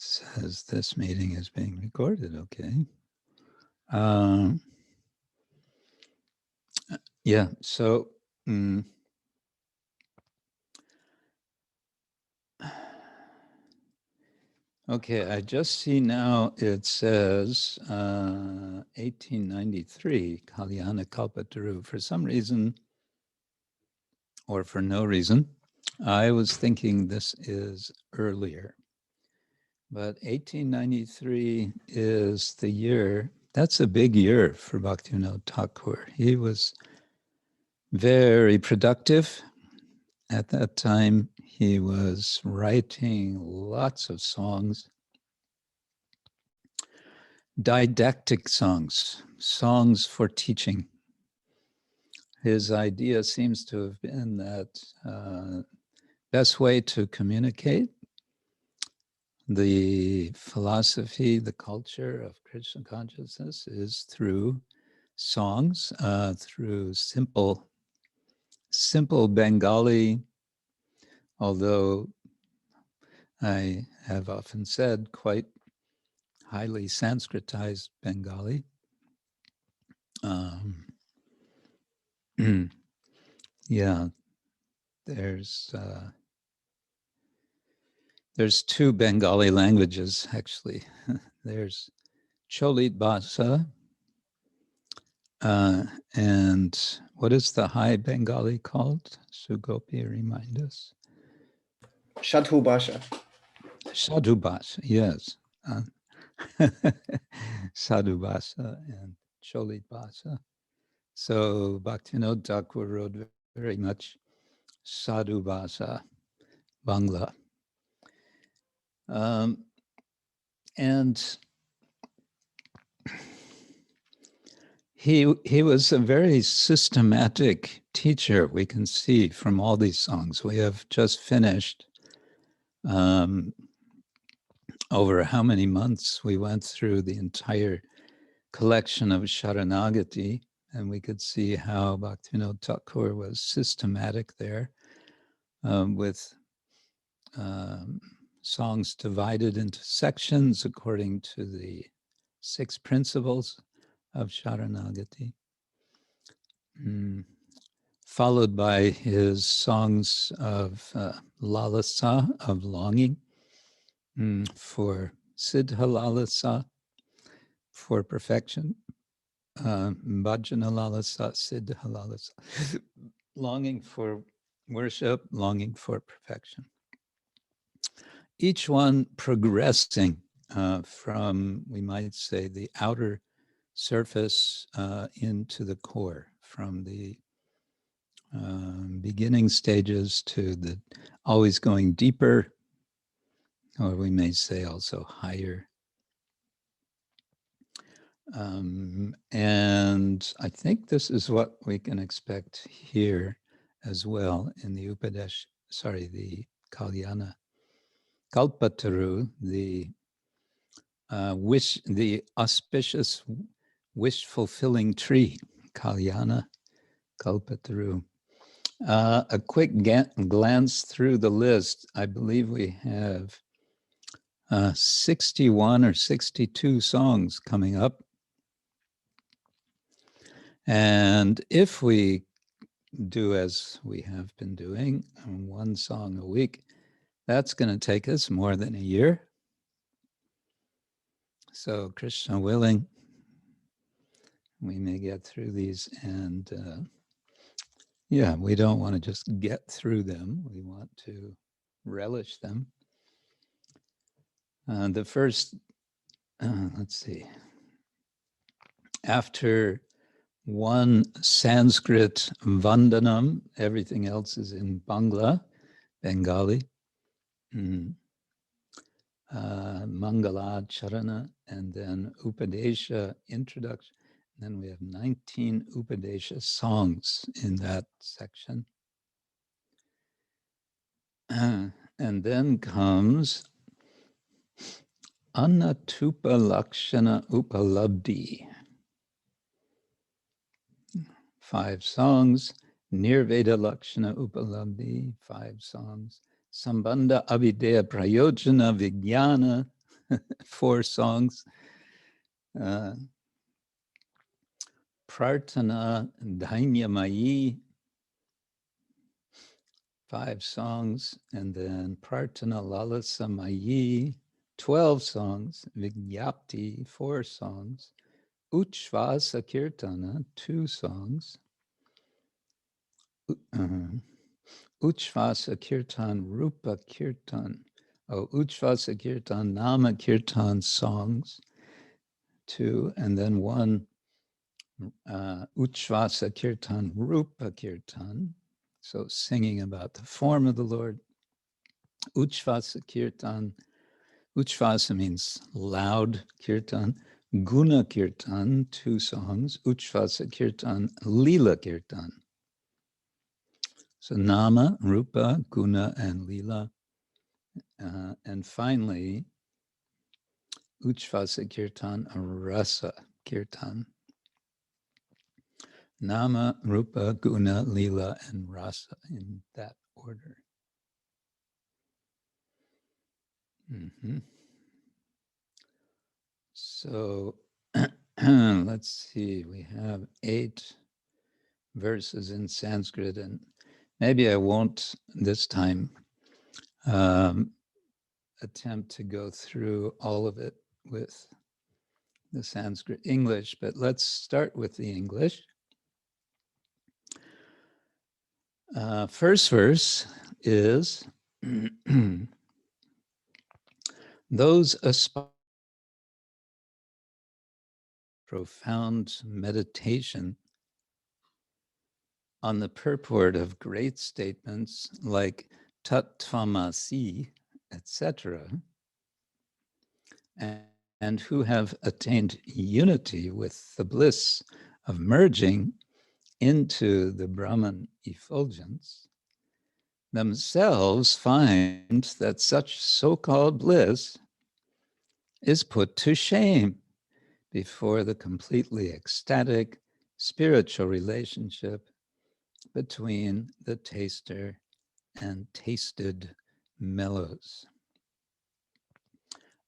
says this meeting is being recorded, okay. Yeah, so okay, I just see now it says 1893, Kalyana Kalpataru. For some reason, or for no reason, I was thinking this is earlier. But 1893 is the year, that's a big year for Bhaktivinoda Thakur. He was very productive. At that time, he was writing lots of songs, didactic songs, songs for teaching. His idea seems to have been that best way to communicate the philosophy, the culture of Krishna consciousness is through songs, through simple Bengali, although I have often said quite highly Sanskritized Bengali. Yeah, there's two Bengali languages, actually. There's Cholit Bhasha, and what is the High Bengali called? Sugopi, remind us. Sadhu-bhavan. Sadhu-bhavan, yes. Sadhu-bhavan and Cholit Bhasha. So Bhaktivinoda Thakur wrote very much Sadhu-bhavan, Bangla. And he was a very systematic teacher, we can see from all these songs. We have just finished over how many months we went through the entire collection of Sharanagati, and we could see how Bhaktivinoda Thakur was systematic there with songs divided into sections according to the 6 principles of Sharanagati, followed by his songs of lalasa, of longing, for siddha lalasa, for perfection, bhajana lalasa, siddha lalasa, longing for worship, longing for perfection. Each one progressing from, we might say, the outer surface into the core, from the beginning stages to the always going deeper, or we may say also higher. And I think this is what we can expect here as well in the the Kalyana. Kalpataru, the the auspicious wish-fulfilling tree, Kalyana, Kalpataru. A quick glance through the list. I believe we have 61 or 62 songs coming up. And if we do as we have been doing, 1 song a week, that's going to take us more than a year. So Krishna willing, we may get through these, and yeah, we don't want to just get through them. We want to relish them. The first, let's see, after 1 Sanskrit vandanam, everything else is in Bengali, Mangala Charana, and then Upadesha, introduction. And then we have 19 Upadesha songs in that section. And then comes Anatupa Lakshana Upalabdhi. 5 songs. Nirveda Lakshana Upalabdhi, 5 songs. Sambandha Avideya Prayojana Vijnana, 4 songs. Prarthana Dhainyamayi, 5 songs, and then Prarthana Lalasamayi, 12 songs, Vigyapti, 4 songs, Uchvasa Kirtana, 2 songs, Uchvasa Kirtan, Rupa Kirtan, Uchvasa Kirtan, Nama Kirtan songs, 2, and then 1 Uchvasa Kirtan, Rupa Kirtan, so singing about the form of the Lord. Uchvasa Kirtan, Uchvasa means loud kirtan, Guna Kirtan, 2 songs, Uchvasa Kirtan, Lila Kirtan. So Nama, Rupa, Guna, and Lila. And finally, Uchvasa Kirtan, Rasa Kirtan. Nama, Rupa, Guna, Lila, and Rasa in that order. So let's see, we have 8 verses in Sanskrit, and maybe I won't this time attempt to go through all of it with the Sanskrit English, but let's start with the English. First verse is, those aspire profound meditation on the purport of great statements like tattvamasi, etc., and who have attained unity with the bliss of merging into the Brahman effulgence, themselves find that such so-called bliss is put to shame before the completely ecstatic spiritual relationship between the taster and tasted mellows.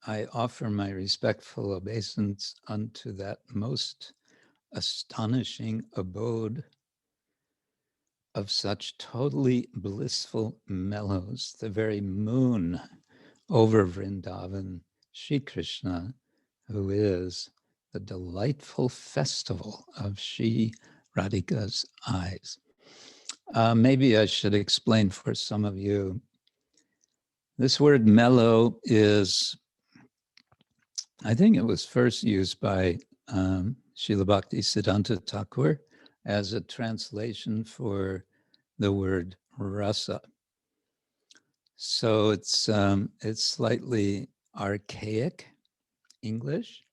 I offer my respectful obeisance unto that most astonishing abode of such totally blissful mellows, the very moon over Vrindavan, Sri Krishna, who is the delightful festival of Sri Radhika's eyes. Maybe I should explain for some of you. This word mellow is, I think it was first used by Srila Bhaktisiddhanta Thakura as a translation for the word rasa. So it's slightly archaic English.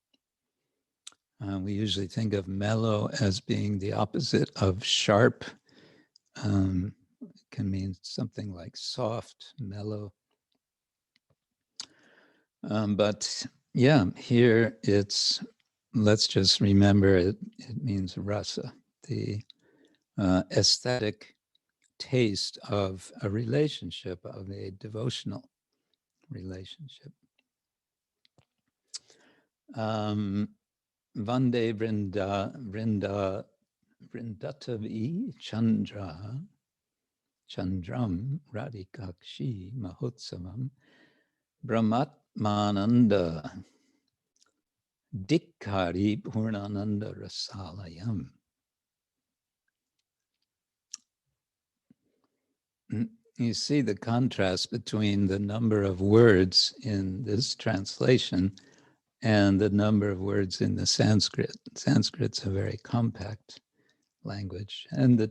We usually think of mellow as being the opposite of sharp. It can mean something like soft, mellow. But yeah, here it's, let's just remember it means rasa, the aesthetic taste of a relationship, of a devotional relationship. Vande vrndatavi-candramradhikaksi-mahotsavam Brahmatmananda Dikkari Purnananda Rasalayam. You see the contrast between the number of words in this translation and the number of words in the Sanskrit. Sanskrit's a very compact language. And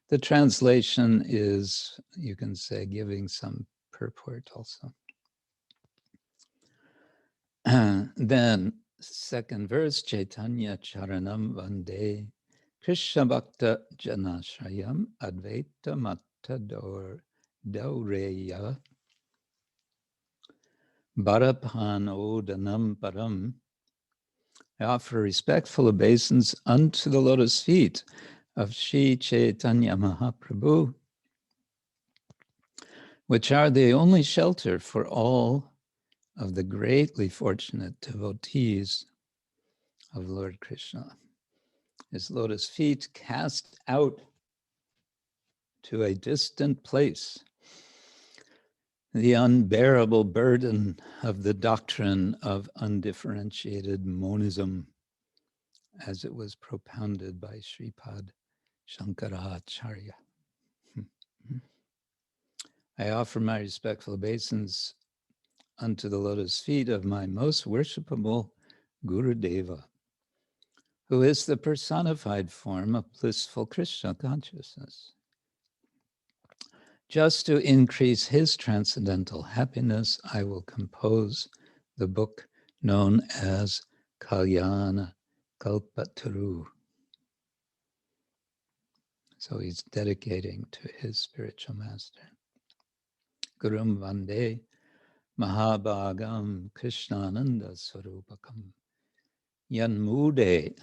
the translation is, you can say, giving some purport also. Then, second verse, Chaitanya Charitamrita Vande Krishna Bhakta Janashrayam Advaita Matador Daureya Bharapan Odanam Param. I offer respectful obeisance unto the lotus feet of Sri Chaitanya Mahaprabhu, which are the only shelter for all of the greatly fortunate devotees of Lord Krishna. His lotus feet cast out to a distant place the unbearable burden of the doctrine of undifferentiated monism as it was propounded by Sripad Shankaracharya. I offer my respectful obeisance unto the lotus feet of my most worshipable Gurudeva, who is the personified form of blissful Krishna consciousness. Just to increase his transcendental happiness, I will compose the book known as Kalyana Kalpataru. So he's dedicating to his spiritual master. Gurum Vande Mahabhagam Krishnananda Swarupakam Yanmude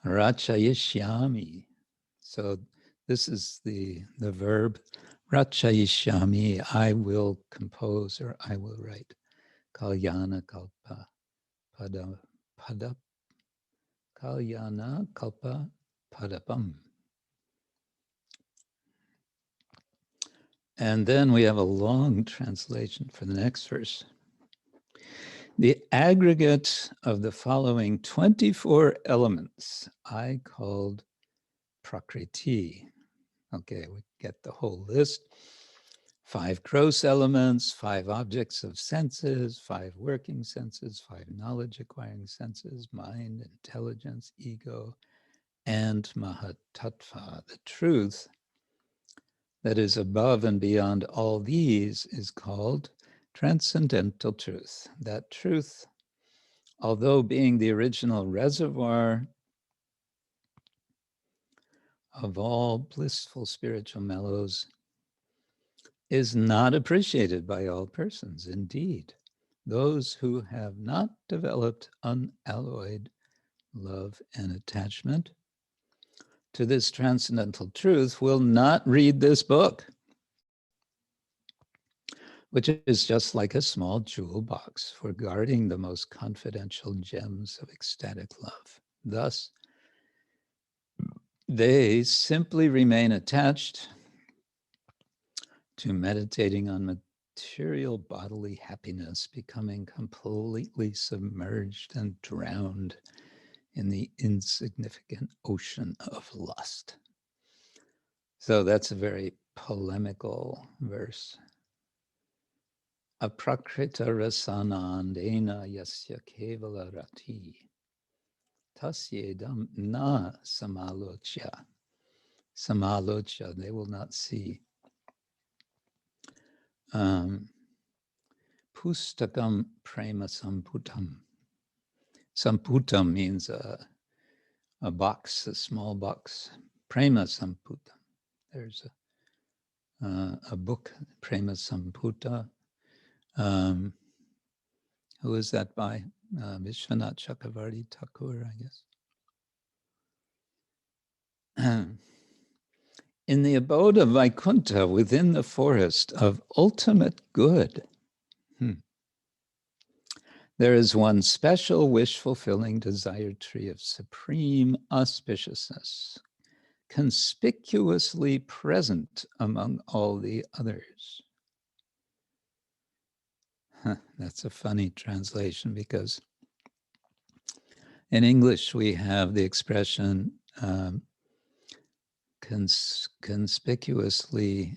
Rachayishyami. So this is the verb Rachayishyami, I will compose or I will write. Kalyana Kalpa Pada Kalyana Kalpa Padapam. And then we have a long translation for the next verse. The aggregate of the following 24 elements I called Prakriti. Okay, we get the whole list. 5 gross elements, 5 objects of senses, 5 working senses, 5 knowledge-acquiring senses, mind, intelligence, ego, and Mahatattva. The truth that is above and beyond all these is called transcendental truth. That truth, although being the original reservoir of all blissful spiritual mellows, is not appreciated by all persons. Indeed, those who have not developed unalloyed love and attachment to this transcendental truth will not read this book, which is just like a small jewel box for guarding the most confidential gems of ecstatic love. Thus, they simply remain attached to meditating on material bodily happiness, becoming completely submerged and drowned in the insignificant ocean of lust. So that's a very polemical verse. Aprakrita rasanandena yasya kevala rati tasyedam na samalochya. Samalochya, they will not see. Pustakam prema samputam. Samputam means a box, a small box. Prema samputam. There's a book, Prema Samputa. Who is that by? Vishwanath Chakravarti Thakura, I guess. In the abode of Vaikuntha, within the forest of ultimate good, there is one special wish-fulfilling desire tree of supreme auspiciousness, conspicuously present among all the others. That's a funny translation because in English we have the expression conspicuously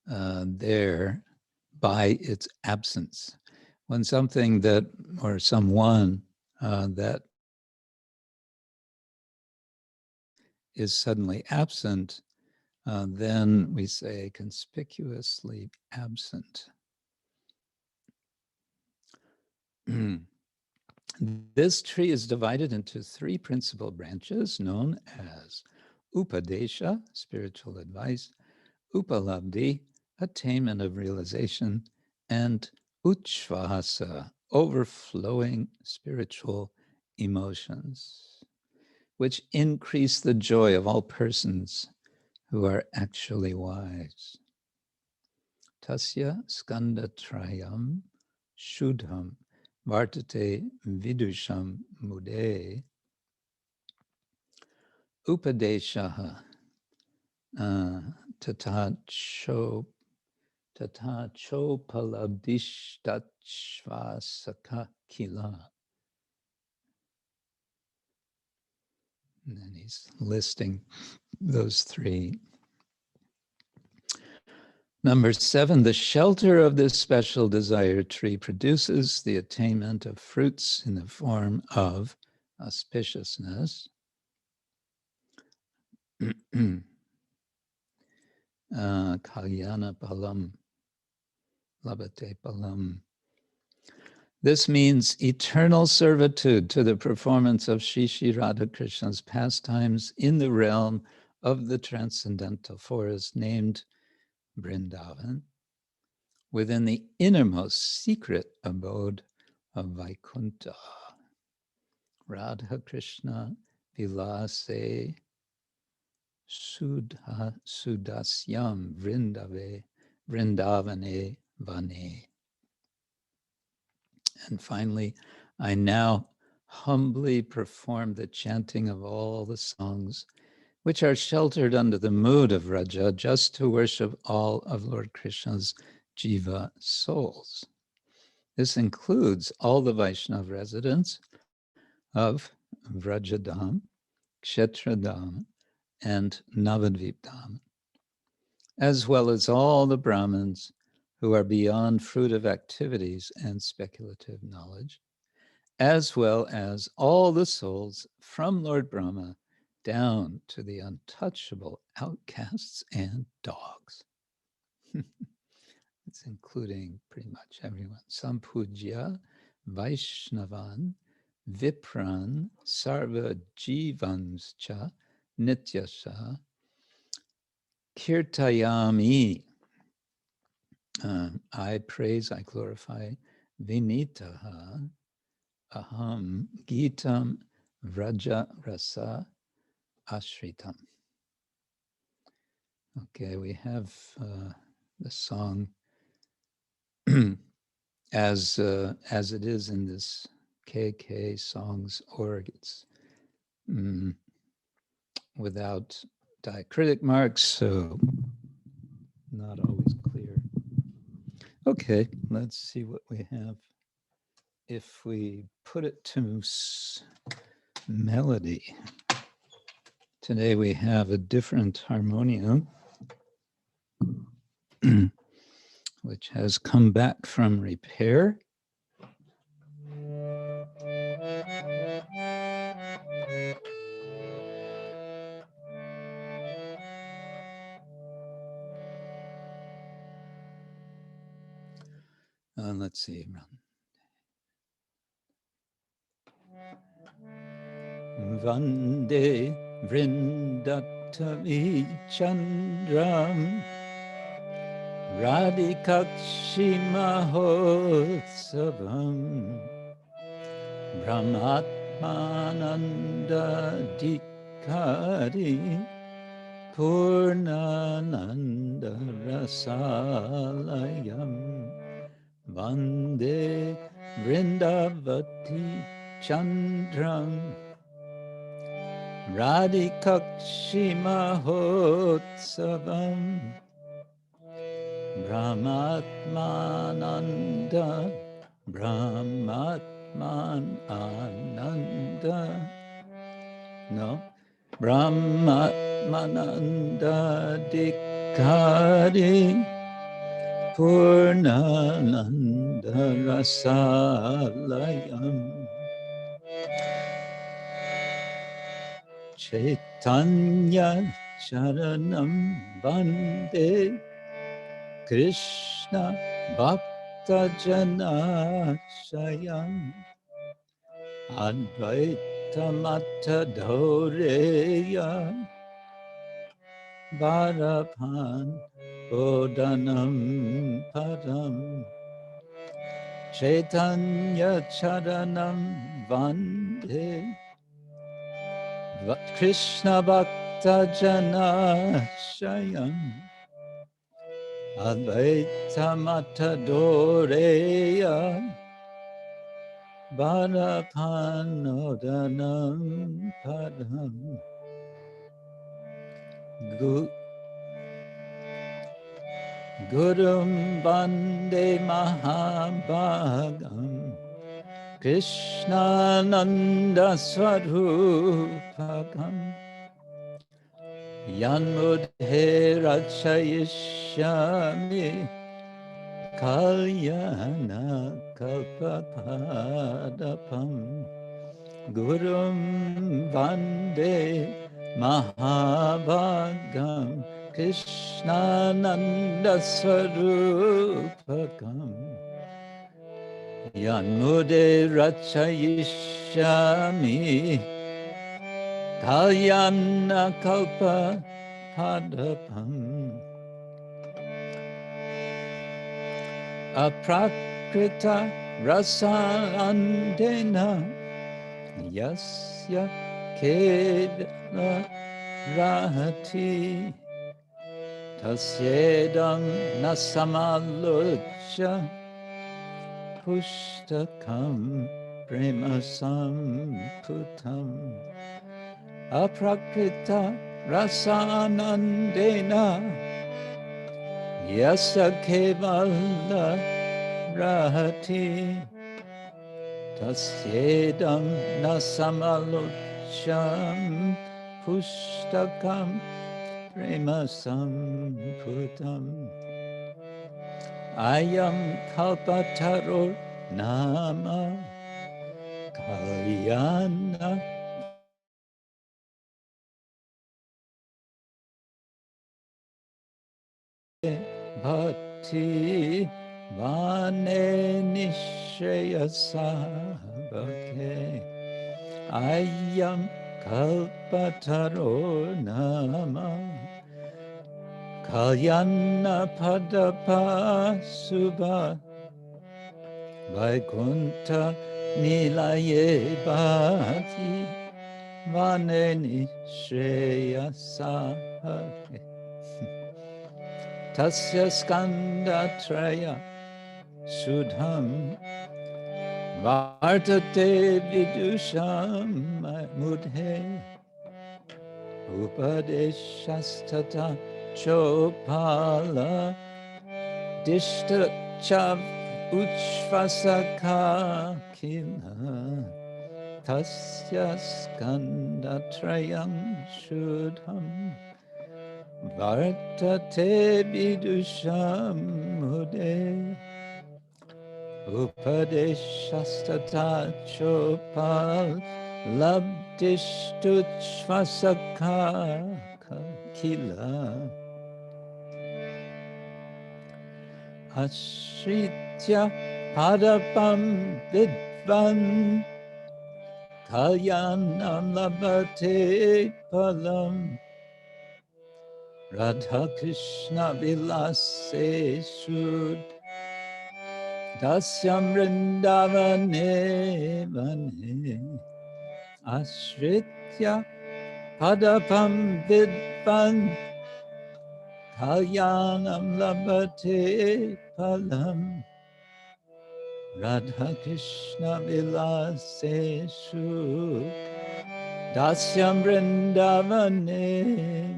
there by its absence. When something that, or someone that is suddenly absent, then we say conspicuously absent. This tree is divided into 3 principal branches known as Upadesha, spiritual advice, Upalabdhi, attainment of realization, and Uchvasa, overflowing spiritual emotions, which increase the joy of all persons who are actually wise. Tasya skanda trayam shuddham vartate vidusham mude upadeshaha tata chopalabdishtachvasaka kila. And then he's listing those three. Number 7, the shelter of this special desire tree produces the attainment of fruits in the form of auspiciousness, Kalyana palam, labate palam. This means eternal servitude to the performance of Sri Radhakrishna's pastimes in the realm of the transcendental forest named Vrndavana, within the innermost secret abode of Vaikuntha. Radha Krishna Vilase Sudasyam Vrndavane Vane. And finally, I now humbly perform the chanting of all the songs which are sheltered under the mood of Raja, just to worship all of Lord Krishna's Jiva souls. This includes all the Vaishnava residents of Vrajadham, Kshetradham, and Navadvipdham, as well as all the Brahmins who are beyond fruitive activities and speculative knowledge, as well as all the souls from Lord Brahma down to the untouchable outcasts and dogs. It's including pretty much everyone. Sampujya, Vaishnavan, Vipran, Sarva Jivanscha, Nityasha, Kirtayami. I praise, I glorify, Vinitaha, Aham, Gitam, Vraja Rasa, Ashritam. Okay, we have the song as it is in this KK songs org. It's without diacritic marks, so not always clear. Okay, let's see what we have. If we put it to melody, today we have a different harmonium, which has come back from repair. Let's see. Vande vrndatavi-candramradhikaksi-mahotsavam brahmatmananda-dikari purnananda-rasalayam Vande vrndavati-candramradhikaksi-mahotsavam Brahmatmananda-dikari Purnananda-rasalayam Chaitanya Charitamrita Krishna Bhakta-jana-shayam Advaita-mata-dhoreya Bharapan Bodhanam Padam Chaitanya Charanam Vande Krishna Bhakta Jana Shayam Advaita Matadoreya Bharapanodanam Padam Gurum Vande Mahabhagam Krishnananda Swarupakam Yanmudhe Rachayishyami Kalyana Kalpapadapam Gurum Vande Mahabhagam Krishnananda Swarupakam Yanmude Rachayishyami Kalyana Kalpapadapam Aprakrita Rasanandena Yasya Kedana Rahati Tasyedam Nasamalucha Pushtakam Premasam Putam Aprakrita Rasanandena Yasa Kevala Rahati Tasyedam Nasamalucham Pushtakam Premasam Putam Ayam Kalpataru Nama Kalyana Bhakti Vane Nishreyasa Bhakti Ayam Kalpataru Nama Kalyana Padapa Subha Vaikuntha Nilaye Bhakti Vane Nishreyasa Bhakti Tasya Skanda Traya Sudham Vartate Vidusham Mudhe Upadeshastata Chopala Dishta Chav Uchvasaka Kila Tasya Skanda Trayam Sudham Vartate Vidusham Mudhe Upadeshastata Chopal Labdishtuchvasaka Kila Ashritya Padapam Vidvan Kalyanam Labate Palam Radha Krishna Vilase Sud Dasyam Vrndavane Vane Ashritya Padapam Vidvan Kalyanam Labate Palam Radha Krishna Vilase Sud Dasyam Vrndavane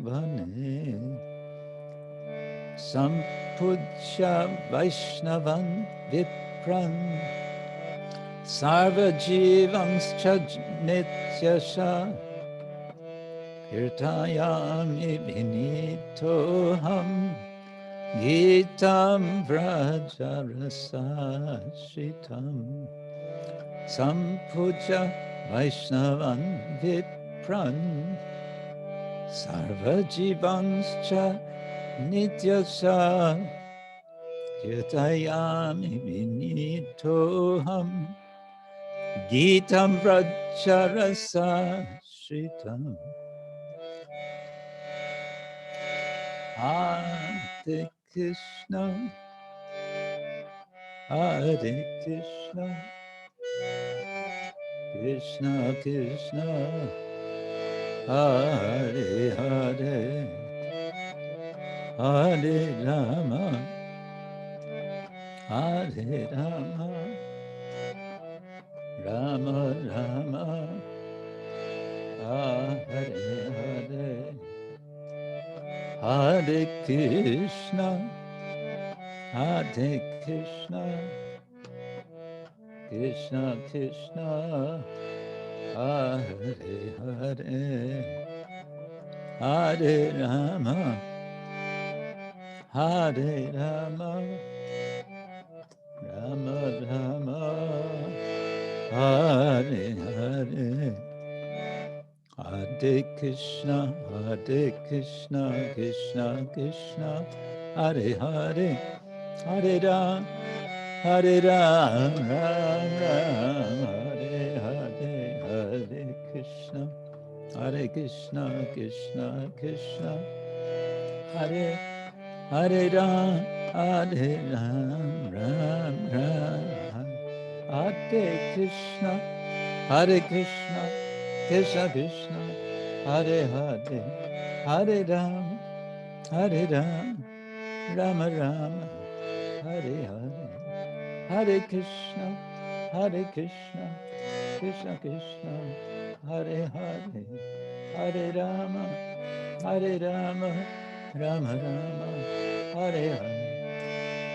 Vane Sampujya Vaishnavan Vipran Sarva Jivangscha Nityasha Kirtayami Vinitoham Gitam Vrajarasa Shitam Sampujya Vaishnavan Vipran Sarva Jivangscha Nityasha Kirtayami Vinitoham Gitam Vracharasa Shritam Hare Krishna Hare Krishna Krishna Krishna Hare Hare Hare Rama, Hare Rama, Rama Rama, Hare Hare, Hare Krishna, Hare Krishna, Krishna Krishna, Hare Hare, Hare Rama, Hare Rama, Rama Rama, Hare Hare, Hare Krishna, Krishna Krishna, Hare Hare, Hare Ram, Hare Ram, Ram Ram, Hare Hare, Hare Krishna, Krishna Krishna, Hare Hare Ram, Hare Ram, Ram Ram, Hare Krishna, Krishna Krishna, Hare Hare, Hare Ram, Rama Rama, Hare Hare, Hare Krishna, Krishna Krishna, Hare Hare, Hare Rama, Rama Rama, Hare Hare,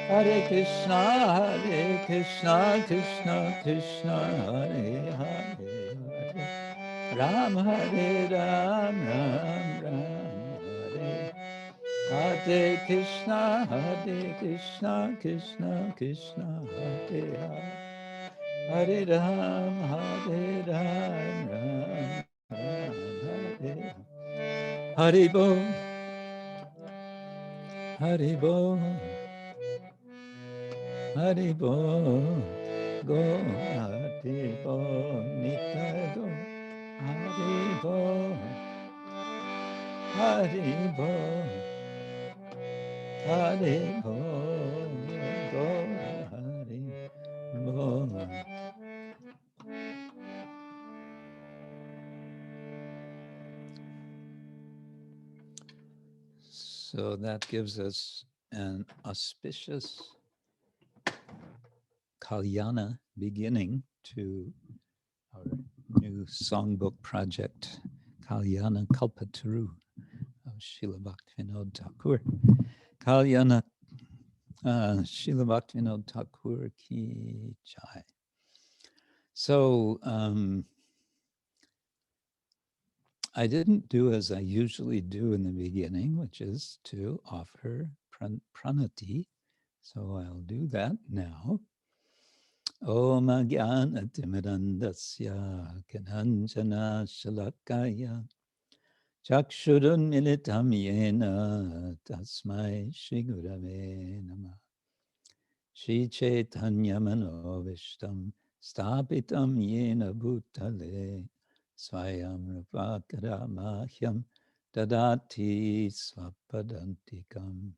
Hare Krishna, Krishna Krishna, Hare Hare, Ram Hare Ram, Ram Ram, Hare Krishna, Krishna Krishna, Hare Hare, Hare Ram, Ram Ram, Hare Hare Bo, Hare Bo, Hare Bo, Go, Hare Bo, Nitai Go, Hare Bo, Hare Bo, Hare Bo, Go, Hare Bo. So that gives us an auspicious Kalyana beginning to our new songbook project, Kalyana Kalpataru of Srila Bhaktivinoda Thakur. Kalyana Srila Bhaktivinoda Thakur ki jai. So I didn't do as I usually do in the beginning, which is to offer pranati. So I'll do that now. Om Jnana Timirandasya Kananjana Shalakaya Chakshurun Militam Yena Tasmai Shri Gurave Namah Shri Chaitanya Manovishtam Stapitam Yena Bhutale Swayam Rupakara Mahyam Dadati Swapadantikam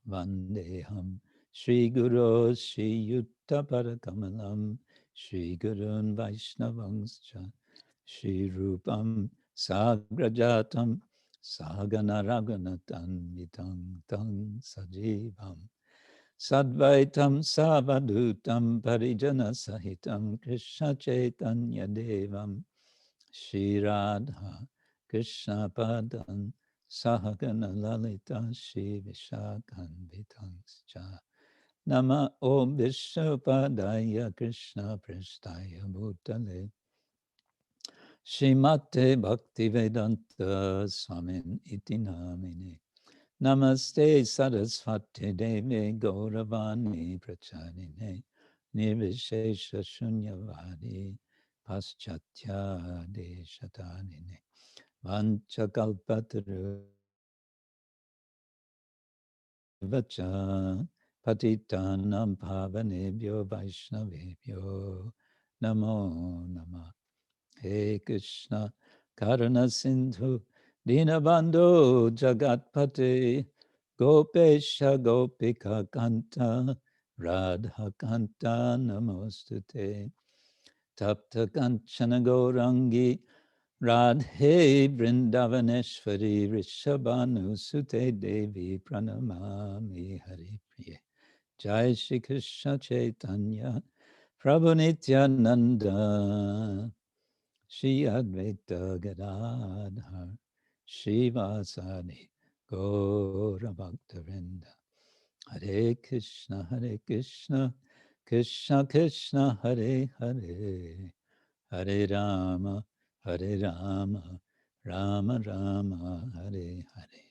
Vandeham Shri Guru Shri Yutta Parakamalam Shri Gurun Vaishnavangscha Shri Rupam Sagrajatam Sagana Raghunatan Vitang Tang Sajivam Sadvaitam Savadutam Parijana Sahitam Krishna Chaitanya Devam Shri Radha Krishna Padan Sahagana Lalita Shri Vishakan Vitangscha Nama Om Vishnupadaya Krishna Prasthaya Bhutale Shrimate Bhaktivedanta Swamin Iti Namine Namaste Saraswati Devi Gauravani Pracharine Nirvishesha Shunyavadi Paschatya Deshatanine Vanchakalpataru Vacha Patitanam Pavanebhyo Vaishnavebhyo Namo Namah. He Krishna Karuna Sindhu Dinabandhu Jagatpate Gopesha Gopika Kanta Radha Kanta Namostute Tapta Kanchana Gaurangi Radhe Vrindavaneshwari Rishabhanu Sute Devi Pranamami Hari Priye. Jai Shri Krishna Chaitanya Prabhu Nityananda Shri Advaita Gadadhar Shivasadi Gaura Bhaktavinda. Hare Krishna, Krishna Krishna, Hare Hare, Hare Rama, Rama Rama, Hare Hare.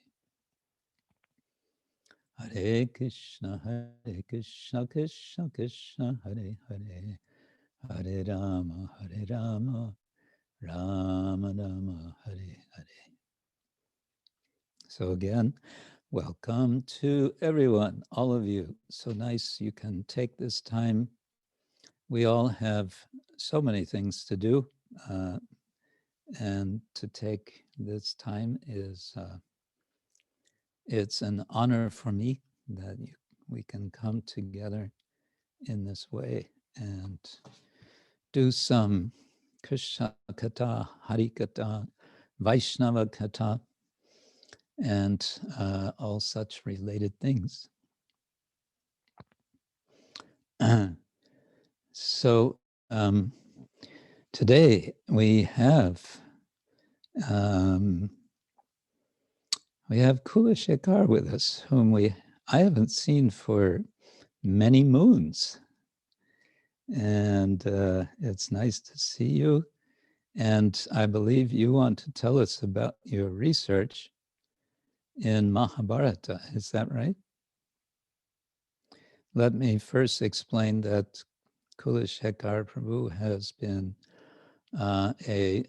Hare Krishna, Krishna Krishna, Hare Hare, Hare Rama, Rama Rama, Hare Hare. So again, welcome to everyone, all of you. So nice you can take this time. We all have so many things to do, and to take this time is, it's an honor for me that we can come together in this way and do some Krishna Kata, Hari Kata, Vaishnava Kata, and all such related things. So today we have Kula Shekhar with us, whom I haven't seen for many moons, and it's nice to see you. And I believe you want to tell us about your research in Mahabharata. Is that right? Let me first explain that Kula Shekhar Prabhu has been a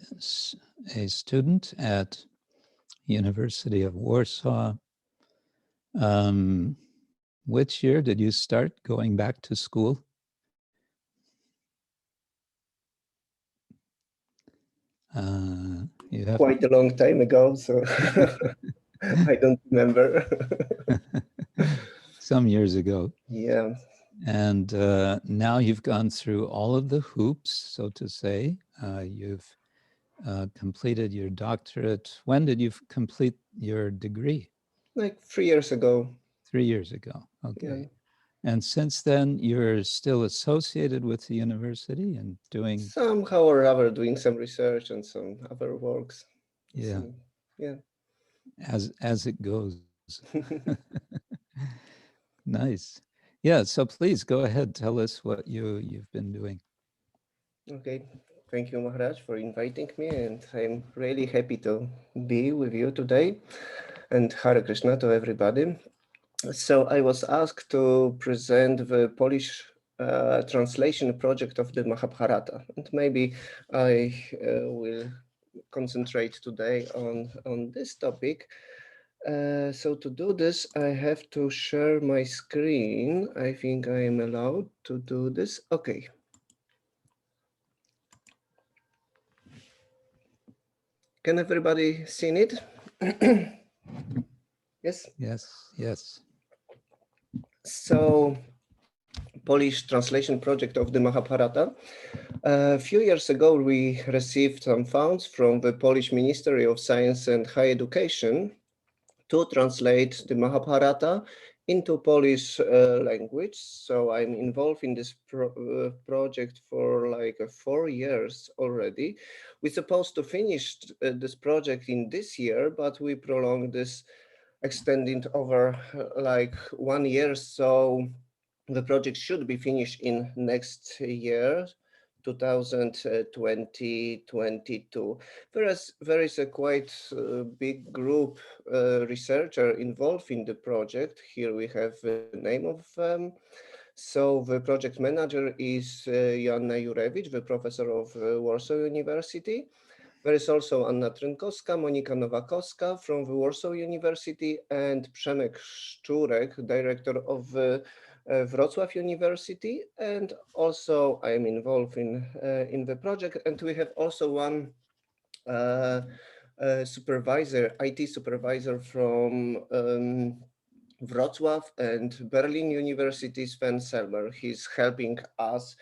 student at University of Warsaw. Which year did you start going back to school? You have quite a long time ago, so I don't remember. Some years ago. Yeah. And now you've gone through all of the hoops, so to say. You've completed your doctorate. When did you complete your degree? Like 3 years ago. 3 years ago, okay. Yeah. And since then, you're still associated with the university and doing... Somehow or other doing some research and some other works. Yeah. So, yeah. As it goes. Nice. Yeah, so please go ahead, tell us what you've been doing. Okay. Thank you, Maharaj, for inviting me, and I'm really happy to be with you today. And Hare Krishna to everybody. So I was asked to present the Polish translation project of the Mahabharata, and maybe I will concentrate today on this topic. So to do this, I have to share my screen. I think I am allowed to do this. Okay. Can everybody see it? Yes? Yes. So, Polish translation project of the Mahabharata. A few years ago, we received some funds from the Polish Ministry of Science and Higher Education to translate the Mahabharata into Polish language. So I'm involved in this project for like 4 years already. We're supposed to finish this project in this year, but we prolonged this, extending over like 1 year. So the project should be finished in next year, 2022. Whereas there is a quite big group researcher involved in the project. Here we have the name of them. So the project manager is Joanna Jurewicz, the professor of Warsaw University. There is also Anna Trynkowska, Monika Nowakowska from the Warsaw University, and Przemek Szczurek, director of the Wrocław University. And also I am involved in the project. And we have also one supervisor, IT supervisor from Wrocław and Berlin University, Sven Selmer. He's helping us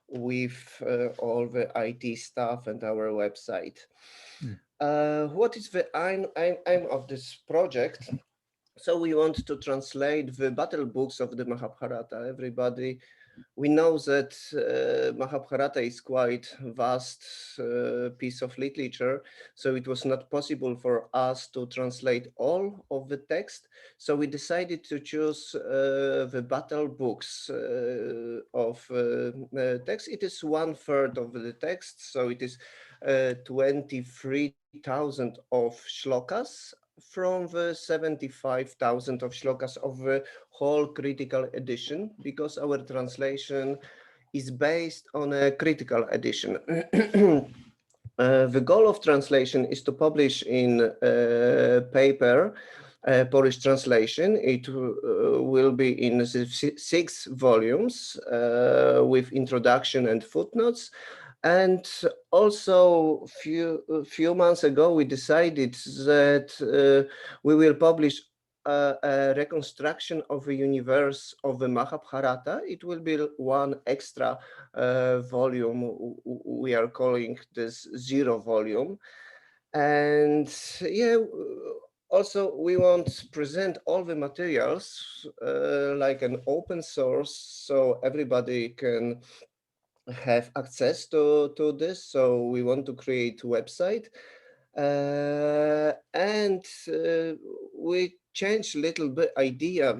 with all the IT stuff and our website. Mm. What is the aim of this project? So we want to translate the battle books of the Mahabharata. We know that Mahabharata is quite vast piece of literature, so it was not possible for us to translate all of the text. So we decided to choose the battle books of text. It is 1/3 of the text, so it is 23,000 of shlokas from the 75,000 of shlokas of the whole critical edition, because our translation is based on a critical edition. The goal of translation is to publish in paper Polish translation. It will be in 6 volumes with introduction and footnotes. And also, few months ago, we decided that we will publish a reconstruction of the universe of the Mahabharata. It will be one extra volume. We are calling this 0 volume. And yeah, also we want to present all the materials like an open source, so everybody can have access to this. So we want to create a website, and we change a little bit idea.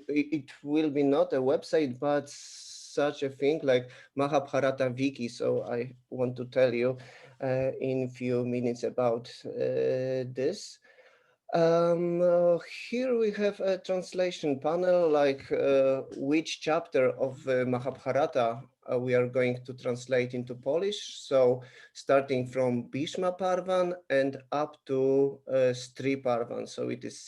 It will be not a website, but such a thing like Mahabharata Wiki. So I want to tell you in few minutes about this. Here we have a translation panel, like which chapter of Mahabharata we are going to translate into Polish. So starting from Bhishma Parvan and up to Stri Parvan. So it is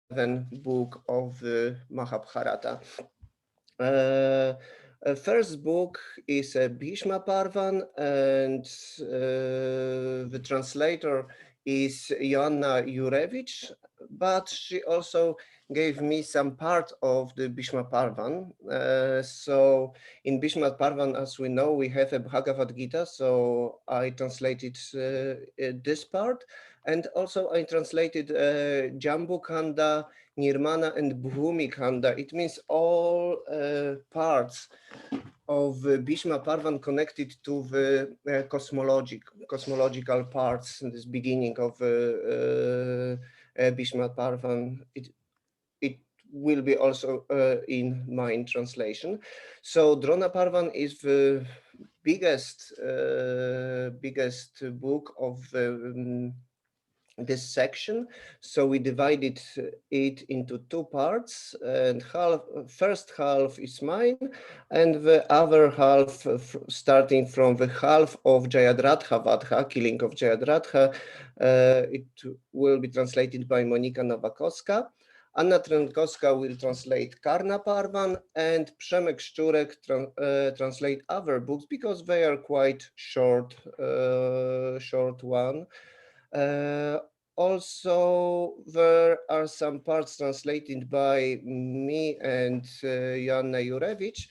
7 book of the Mahabharata. First book is Bhishma Parvan, and the translator is Joanna Jurewicz, but she also gave me some part of the Bhishma Parvan. So in Bhishma Parvan, as we know, we have a Bhagavad Gita, so I translated this part, and also I translated Jambu Khanda, Nirmana, and Bhumi Khanda. It means all parts of Bhishma Parvan connected to the cosmological parts in this beginning of Bhishma Parvan. It will be also in my translation. So Drona Parvan is the biggest book of this section. So we divided it into 2 parts, and first half is mine, and the other half, starting from the half of Jayadratha Vadha, killing of Jayadratha, it will be translated by Monika Nowakowska. Anna Trękowska will translate Karna Parvan, and Przemek Szczurek translate other books, because they are quite short one. Also, there are some parts translated by me and Joanna Jurewicz.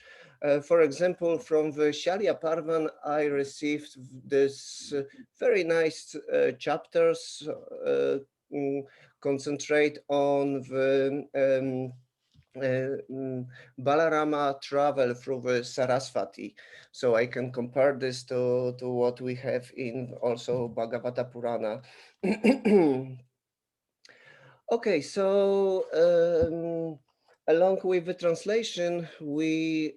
For example, from the Shalya Parvan, I received this very nice chapters concentrate on the Balarama travel through the Sarasvati. So I can compare this to what we have in also Bhagavata Purana. Okay, so along with the translation, we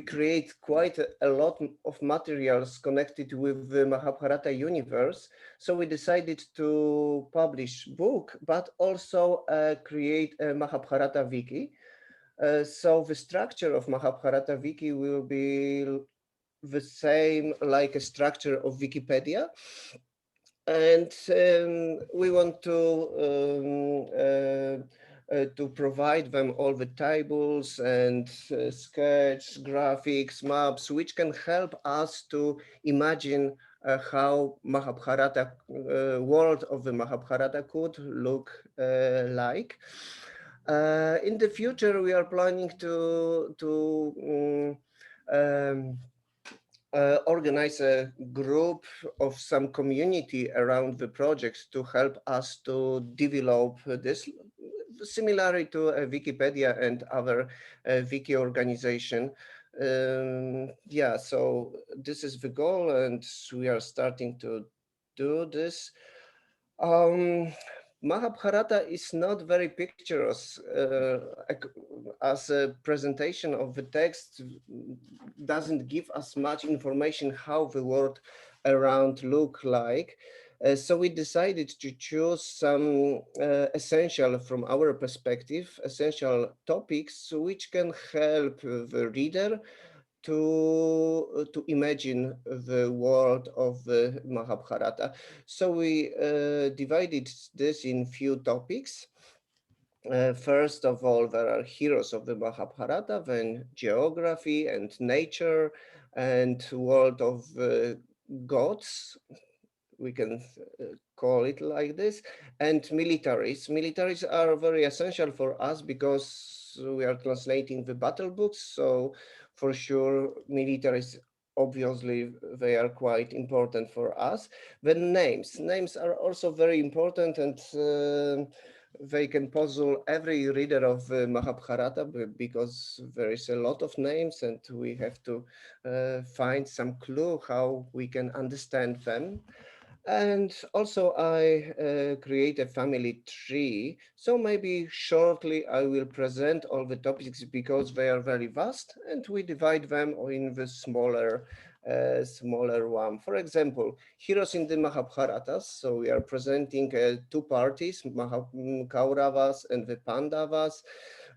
create quite a lot of materials connected with the Mahabharata universe. So we decided to publish book, but also create a Mahabharata wiki. So the structure of Mahabharata wiki will be the same like a structure of Wikipedia. And we want to provide them all the tables and sketch, graphics, maps, which can help us to imagine how Mahabharata, world of the Mahabharata could look like. In the future, we are planning to organize a group of some community around the project to help us to develop this, similarly to Wikipedia and other wiki organization. Yeah, so this is the goal, and we are starting to do this. Mahabharata is not very picturesque as a presentation of the text, doesn't give us much information how the world around look like. So we decided to choose some essential, from our perspective, essential topics which can help the reader to imagine the world of the Mahabharata. So we divided this in few topics. First of all, there are heroes of the Mahabharata, then geography and nature and world of gods, we can call it like this, and militaries. Militaries are very essential for us because we are translating the battle books, so for sure militaries, obviously they are quite important for us. Then names are also very important, and they can puzzle every reader of Mahabharata because there is a lot of names and we have to find some clue how we can understand them. And also I create a family tree. So maybe shortly I will present all the topics because they are very vast and we divide them in the smaller one. For example, heroes in the Mahabharatas. So we are presenting two parties, Kauravas and the Pandavas.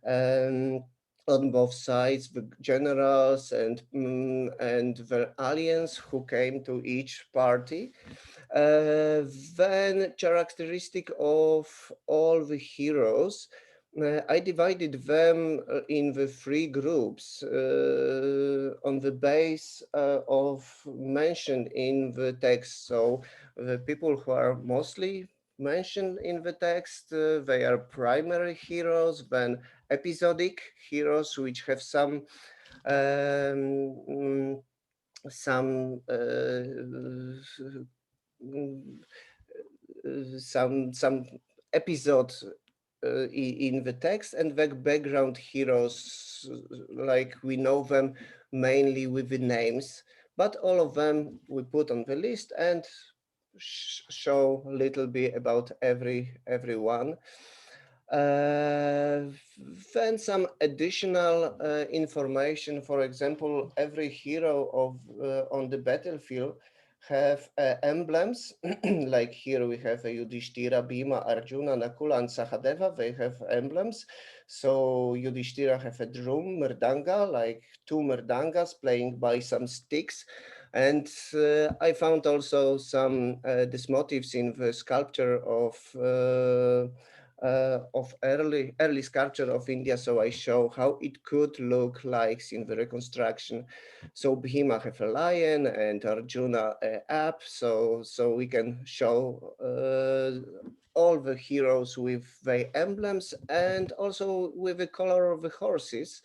Um, on both sides, the generals and the aliens who came to each party. Then characteristic of all the heroes, I divided them in the three groups on the base of mentioned in the text. So the people who are mostly mentioned in the text, they are primary heroes, then episodic heroes, which have some um, some some episode in the text, and the background heroes, like we know them mainly with the names, but all of them we put on the list and show a little bit about everyone. Uh, then some additional information. For example, every hero of on the battlefield have emblems. Like here we have Yudhishthira, Bhima, Arjuna, Nakula, and Sahadeva. They have emblems. So Yudhishthira have a drum, mridanga, like two mridangas playing by some sticks. And I found also some these motifs in the sculpture of early sculpture of India, so I show how it could look like in the reconstruction. So Bhima have a lion and Arjuna a ape, so we can show all the heroes with their emblems and also with the color of the horses.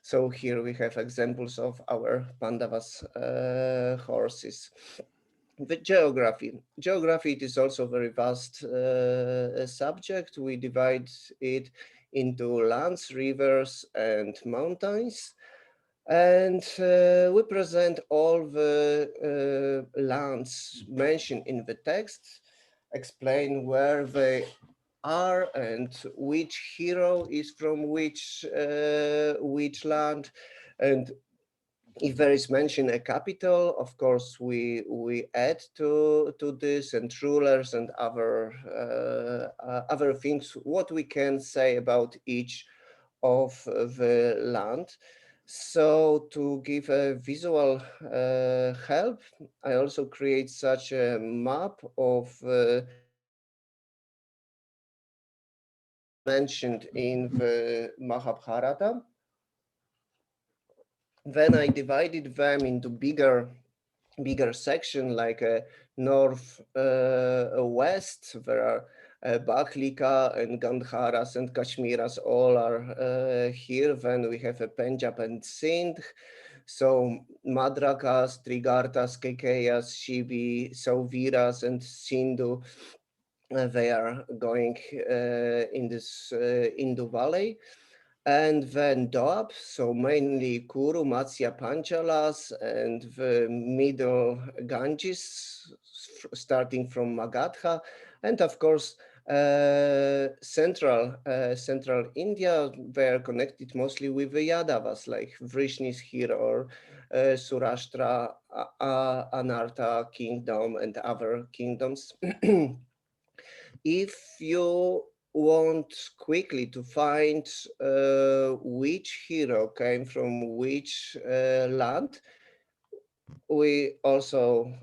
So here we have examples of our Pandavas horses. The geography. Geography, it is also a very vast subject. We divide it into lands, rivers, and mountains. And we present all the lands mentioned in the text, explain where they are and which hero is from which land, and if there is mentioned a capital, of course, we add to this, and rulers and other things, what we can say about each of the land. So to give a visual help, I also create such a map of mentioned in the Mahabharata. Then I divided them into bigger section, like a north west. There are Bahlika and Gandharas and Kashmiras all are here. Then we have Punjab and Sindh. So Madrakas, Trigartas, Kekayas, Shibi, Sauviras and Sindhu, they are going in this Indus Valley. And then Doab, so mainly Kuru, Matsya, Panchalas, and the middle Ganges, starting from Magadha, and of course central India, were connected mostly with the Yadavas, like Vrishnis here, or Surashtra, Anartha kingdom, and other kingdoms. If you want quickly to find which hero came from which land, we also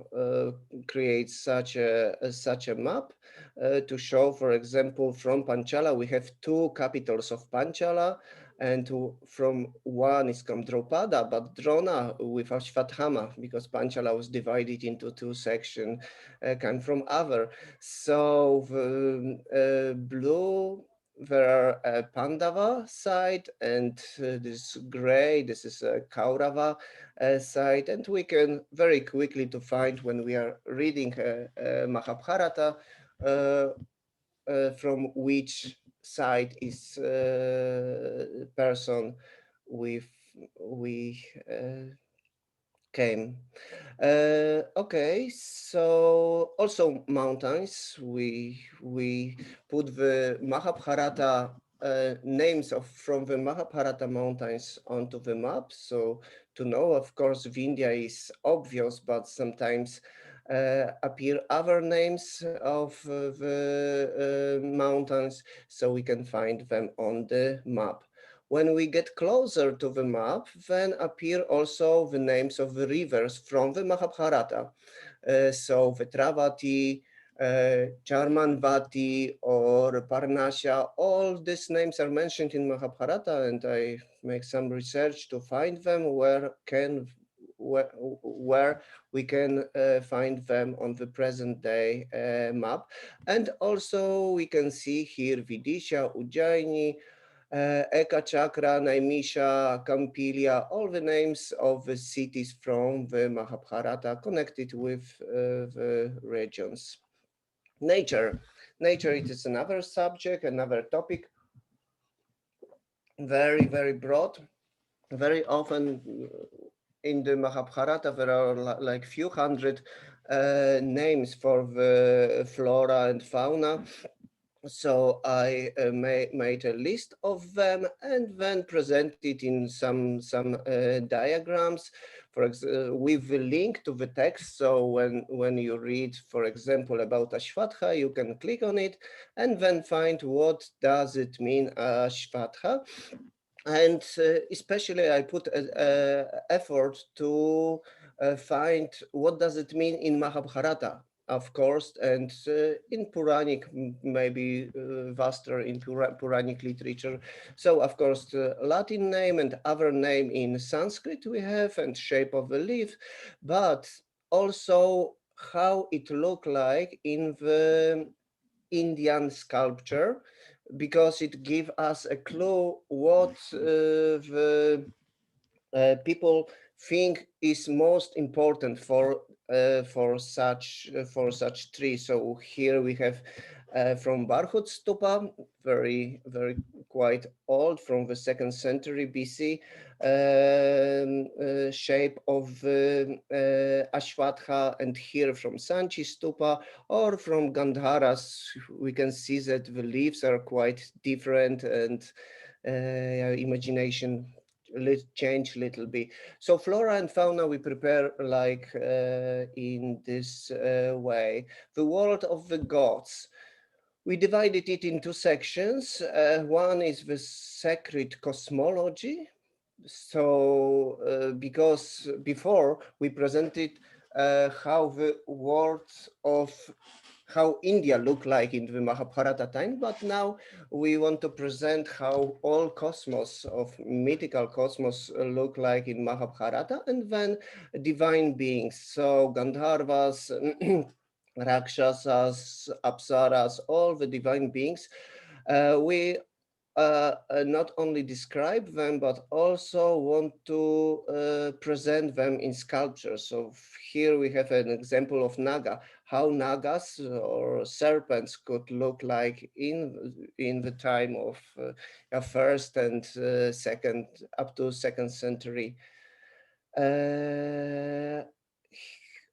create such a map to show, for example, from Panchala, we have two capitals of Panchala, and from one is come Drupada, but Drona with Ashvatthama, because Panchala was divided into two sections, came from other. So the blue, there are a Pandava side, and this gray, this is a Kaurava side, and we can very quickly to find when we are reading Mahabharata from which side is person with we came. Okay, so also mountains. We put the Mahabharata names from the Mahabharata mountains onto the map. So to know, of course, Vindhya is obvious, but sometimes appear other names of the mountains, so we can find them on the map. When we get closer to the map, then appear also the names of the rivers from the Mahabharata. So Vetravati, Charmanvati, or Parnasya, all these names are mentioned in Mahabharata, and I make some research to find them where we can find them on the present day map. And also we can see here Vidisha, Ujjaini, Eka Chakra, Naimisha, Kampilia, all the names of the cities from the Mahabharata connected with the regions. Nature. Nature, it is another subject, another topic, very, very broad. Very often in the Mahabharata, there are like few hundred names for the flora and fauna. So I made a list of them and then presented in some diagrams, with the link to the text. So when you read, for example, about Ashvatha, you can click on it and then find what does it mean Ashvatha. And especially I put effort to find what does it mean in Mahabharata, of course, and in Puranic, maybe vaster in Puranic literature. So, of course, the Latin name and other name in Sanskrit we have, and shape of the leaf, but also how it looked like in the Indian sculpture, because it gives us a clue what the people think is most important for such tree. So here we have from Barhut Stupa, very quite old, from the 2nd century BC, shape of Ashvatha, and here from Sanchi Stupa or from Gandharas, we can see that the leaves are quite different, and imagination change a little bit. So flora and fauna we prepare like in this way. The world of the gods. We divided it into sections. One is the sacred cosmology. So because before we presented how the world of how India looked like in the Mahabharata time, but now we want to present how all cosmos of mythical cosmos look like in Mahabharata, and then divine beings. So Gandharvas, Rakshasas, Apsaras, all the divine beings. We not only describe them, but also want to present them in sculpture. So here we have an example of Naga, how Nagas or serpents could look like in the time of first and second, up to second century.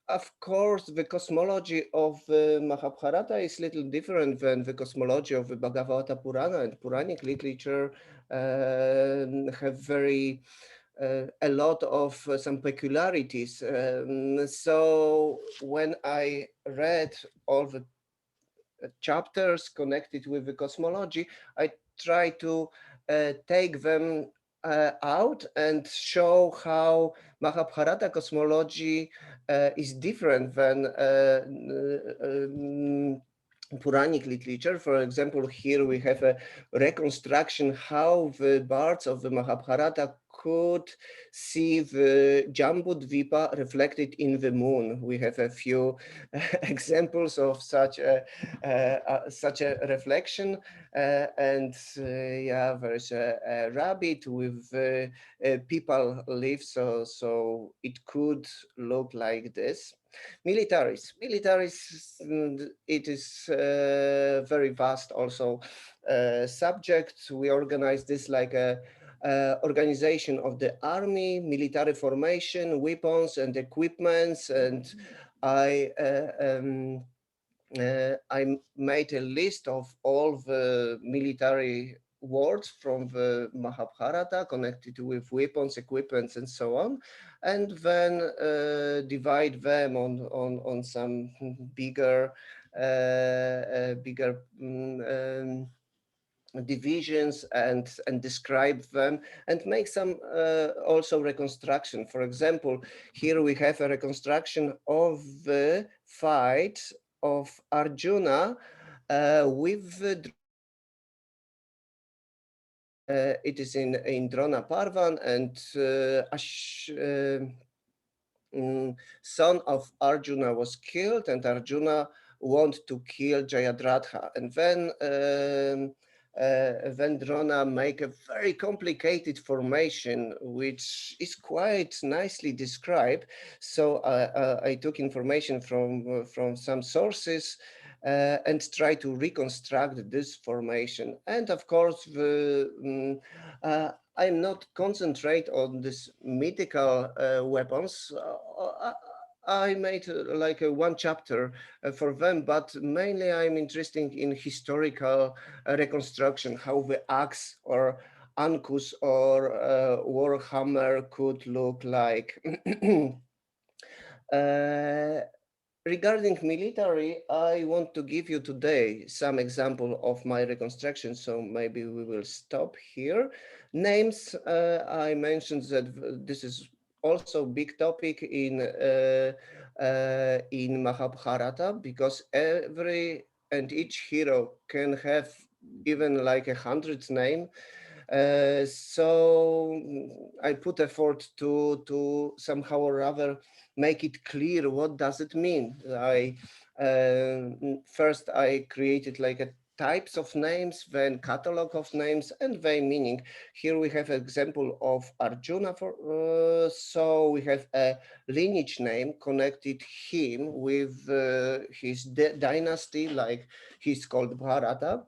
Of course, the cosmology of Mahabharata is little different than the cosmology of the Bhagavata Purana, and Puranic literature have a lot of some peculiarities. So when I read all the chapters connected with the cosmology, I try to take them out and show how Mahabharata cosmology is different than Puranic literature. For example, here we have a reconstruction how the bards of the Mahabharata could see the Jambudvipa reflected in the moon. We have a few examples of such a reflection, and yeah, there's a rabbit with people live, so it could look like this. Militaries, it is very vast also subject. We organize this like a organization of the army, military formation, weapons and equipments, and I I made a list of all the military words from the Mahabharata connected with weapons, equipments, and so on, and then divide them on some bigger divisions and describe them and make some also reconstruction. For example, here we have a reconstruction of the fight of Arjuna with the it is in Drona Parvan, and son of Arjuna was killed, and Arjuna wanted to kill Jayadratha. And then Drona make a very complicated formation, which is quite nicely described. So I took information from some sources and try to reconstruct this formation. And of course, I'm not concentrate on this mythical weapons. I made like one chapter for them, but mainly I'm interested in historical reconstruction, how the axe or ankus or warhammer could look like. Regarding military, I want to give you today some example of my reconstruction, so maybe we will stop here. Names, I mentioned that this is also big topic in Mahabharata, because every and each hero can have even like 100 name. So I put effort to somehow or other make it clear what does it mean. First I created like a types of names, then catalog of names, and their meaning. Here we have an example of Arjuna. So we have a lineage name connected him with his dynasty, like he's called Bharata.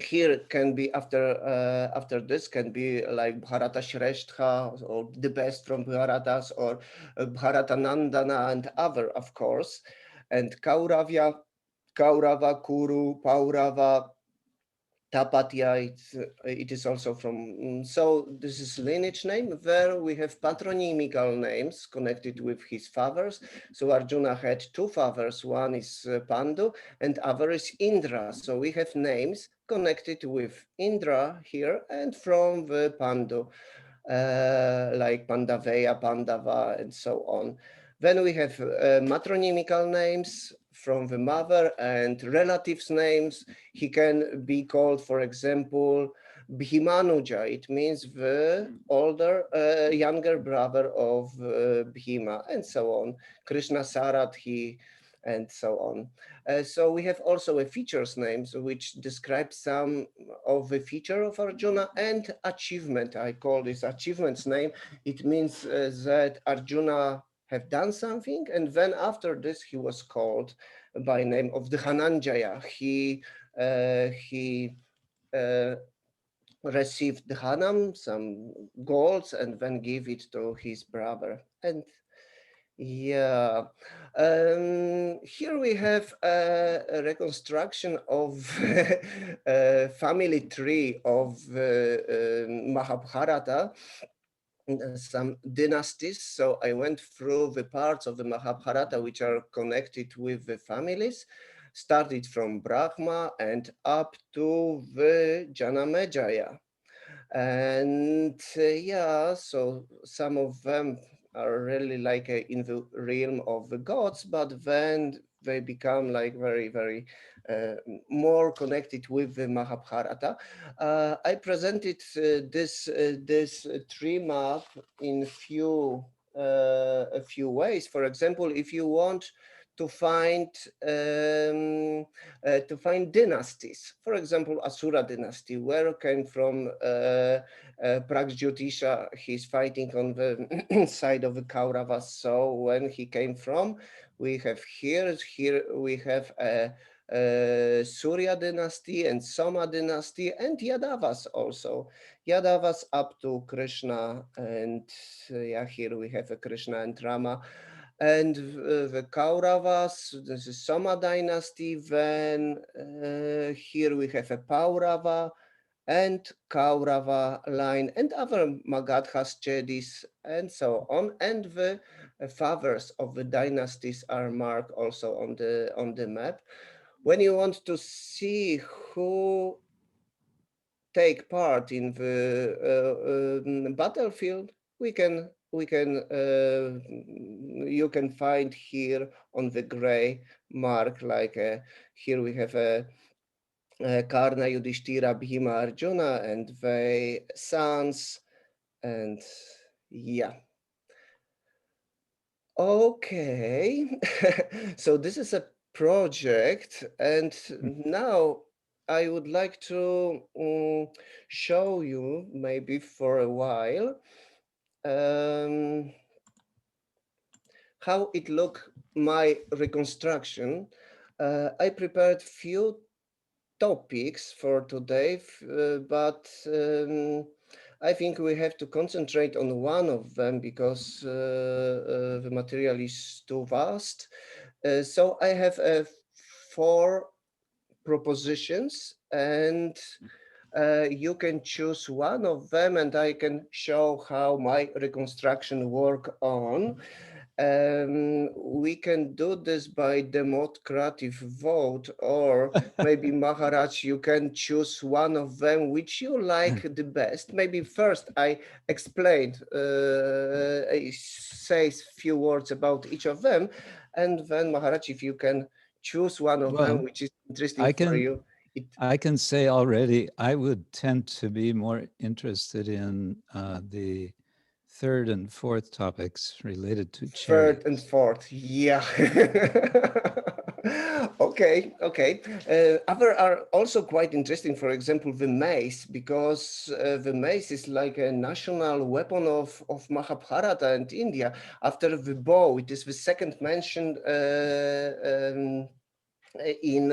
Here it can be after this can be like Bharata Shrestha, or the best from Bharatas, or Bharata Nandana and other, of course. And Kauravya, Kaurava, Kuru, Paurava, Tapatya, it is also from, so this is lineage name. There we have patronymical names connected with his fathers. So Arjuna had two fathers, one is Pandu and other is Indra. So we have names connected with Indra here and from the Pandu, like Pandaveya, Pandava, and so on. Then we have matronymical names from the mother and relatives names. He can be called, for example, Bhimanuja. It means the younger brother of Bhima, and so on. Krishna Sarathy, and so on. So we have also a features names which describe some of the feature of Arjuna, and achievement. I call this achievements name. It means that Arjuna have done something, and then after this he was called by name of the Dhananjaya. He received Dhanam, some golds, and then gave it to his brother. And yeah, here we have a reconstruction of a family tree of Mahabharata, some dynasties. So I went through the parts of the Mahabharata which are connected with the families, started from Brahma and up to the Janamejaya. And yeah, so some of them are really like in the realm of the gods, but then they become like very more connected with the Mahabharata. I presented this tree map in a few ways. For example, if you want to find dynasties. For example, Asura dynasty, where came from Pragjyotisha. He's fighting on the side of the Kauravas. So when he came from, we have here we have a Surya dynasty and Soma dynasty and Yadavas also. Yadavas up to Krishna, and yeah, here we have a Krishna and Rama. And the Kauravas, this is Soma dynasty. Then here we have a Paurava and Kaurava line and other Magadhas, Chedis, and so on. And the fathers of the dynasties are marked also on the map. When you want to see who take part in the battlefield, you can find here on the gray mark, like here we have a Karna, Yudhishthira, Bhima, Arjuna, and their sons, and yeah. Okay, so this is a project, and now I would like to show you, maybe for a while, how it look, my reconstruction. I prepared few topics for today, but I think we have to concentrate on one of them because the material is too vast. So I have 4 propositions, and you can choose one of them, and I can show how my reconstruction work on. We can do this by democratic vote, or maybe Maharaj, you can choose one of them which you like the best. Maybe first I explained, I say a few words about each of them, and then Maharaj, if you can choose one of them which is interesting for you. I can say already, I would tend to be more interested in the 3rd and 4th topics related to chariots. 3rd and 4th, yeah. Okay. Other are also quite interesting. For example, the mace, because the mace is like a national weapon of Mahabharata and India. After the bow, it is the second mentioned in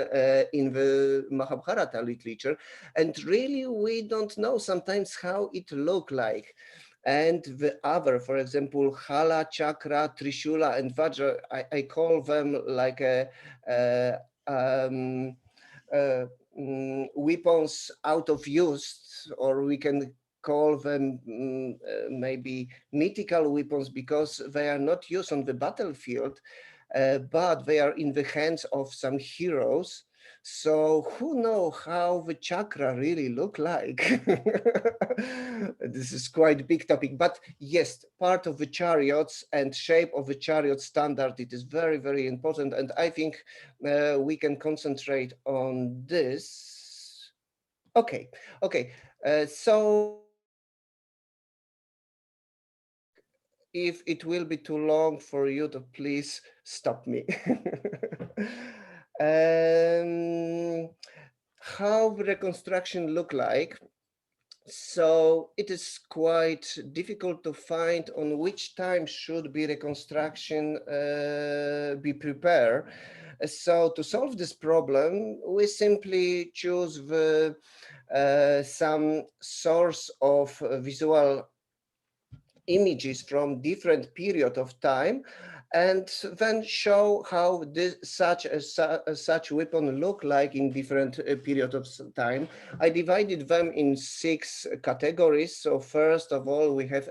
the Mahabharata literature, and really we don't know sometimes how it looked like. And the other, for example, Hala, Chakra, Trishula, and Vajra, I call them like weapons out of use, or we can call them maybe mythical weapons, because they are not used on the battlefield, but they are in the hands of some heroes. So who know how the chakra really look like? This is quite a big topic, but yes, part of the chariots and shape of the chariot standard, it is very important, and I think we can concentrate on this. Okay, so if it will be too long for you, to please stop me. How reconstruction look like? So it is quite difficult to find on which time should be reconstruction be prepared. So to solve this problem, we simply choose some source of visual images from different period of time, and then show how such weapon look like in different period of time. I divided them in 6 categories. So first of all, we have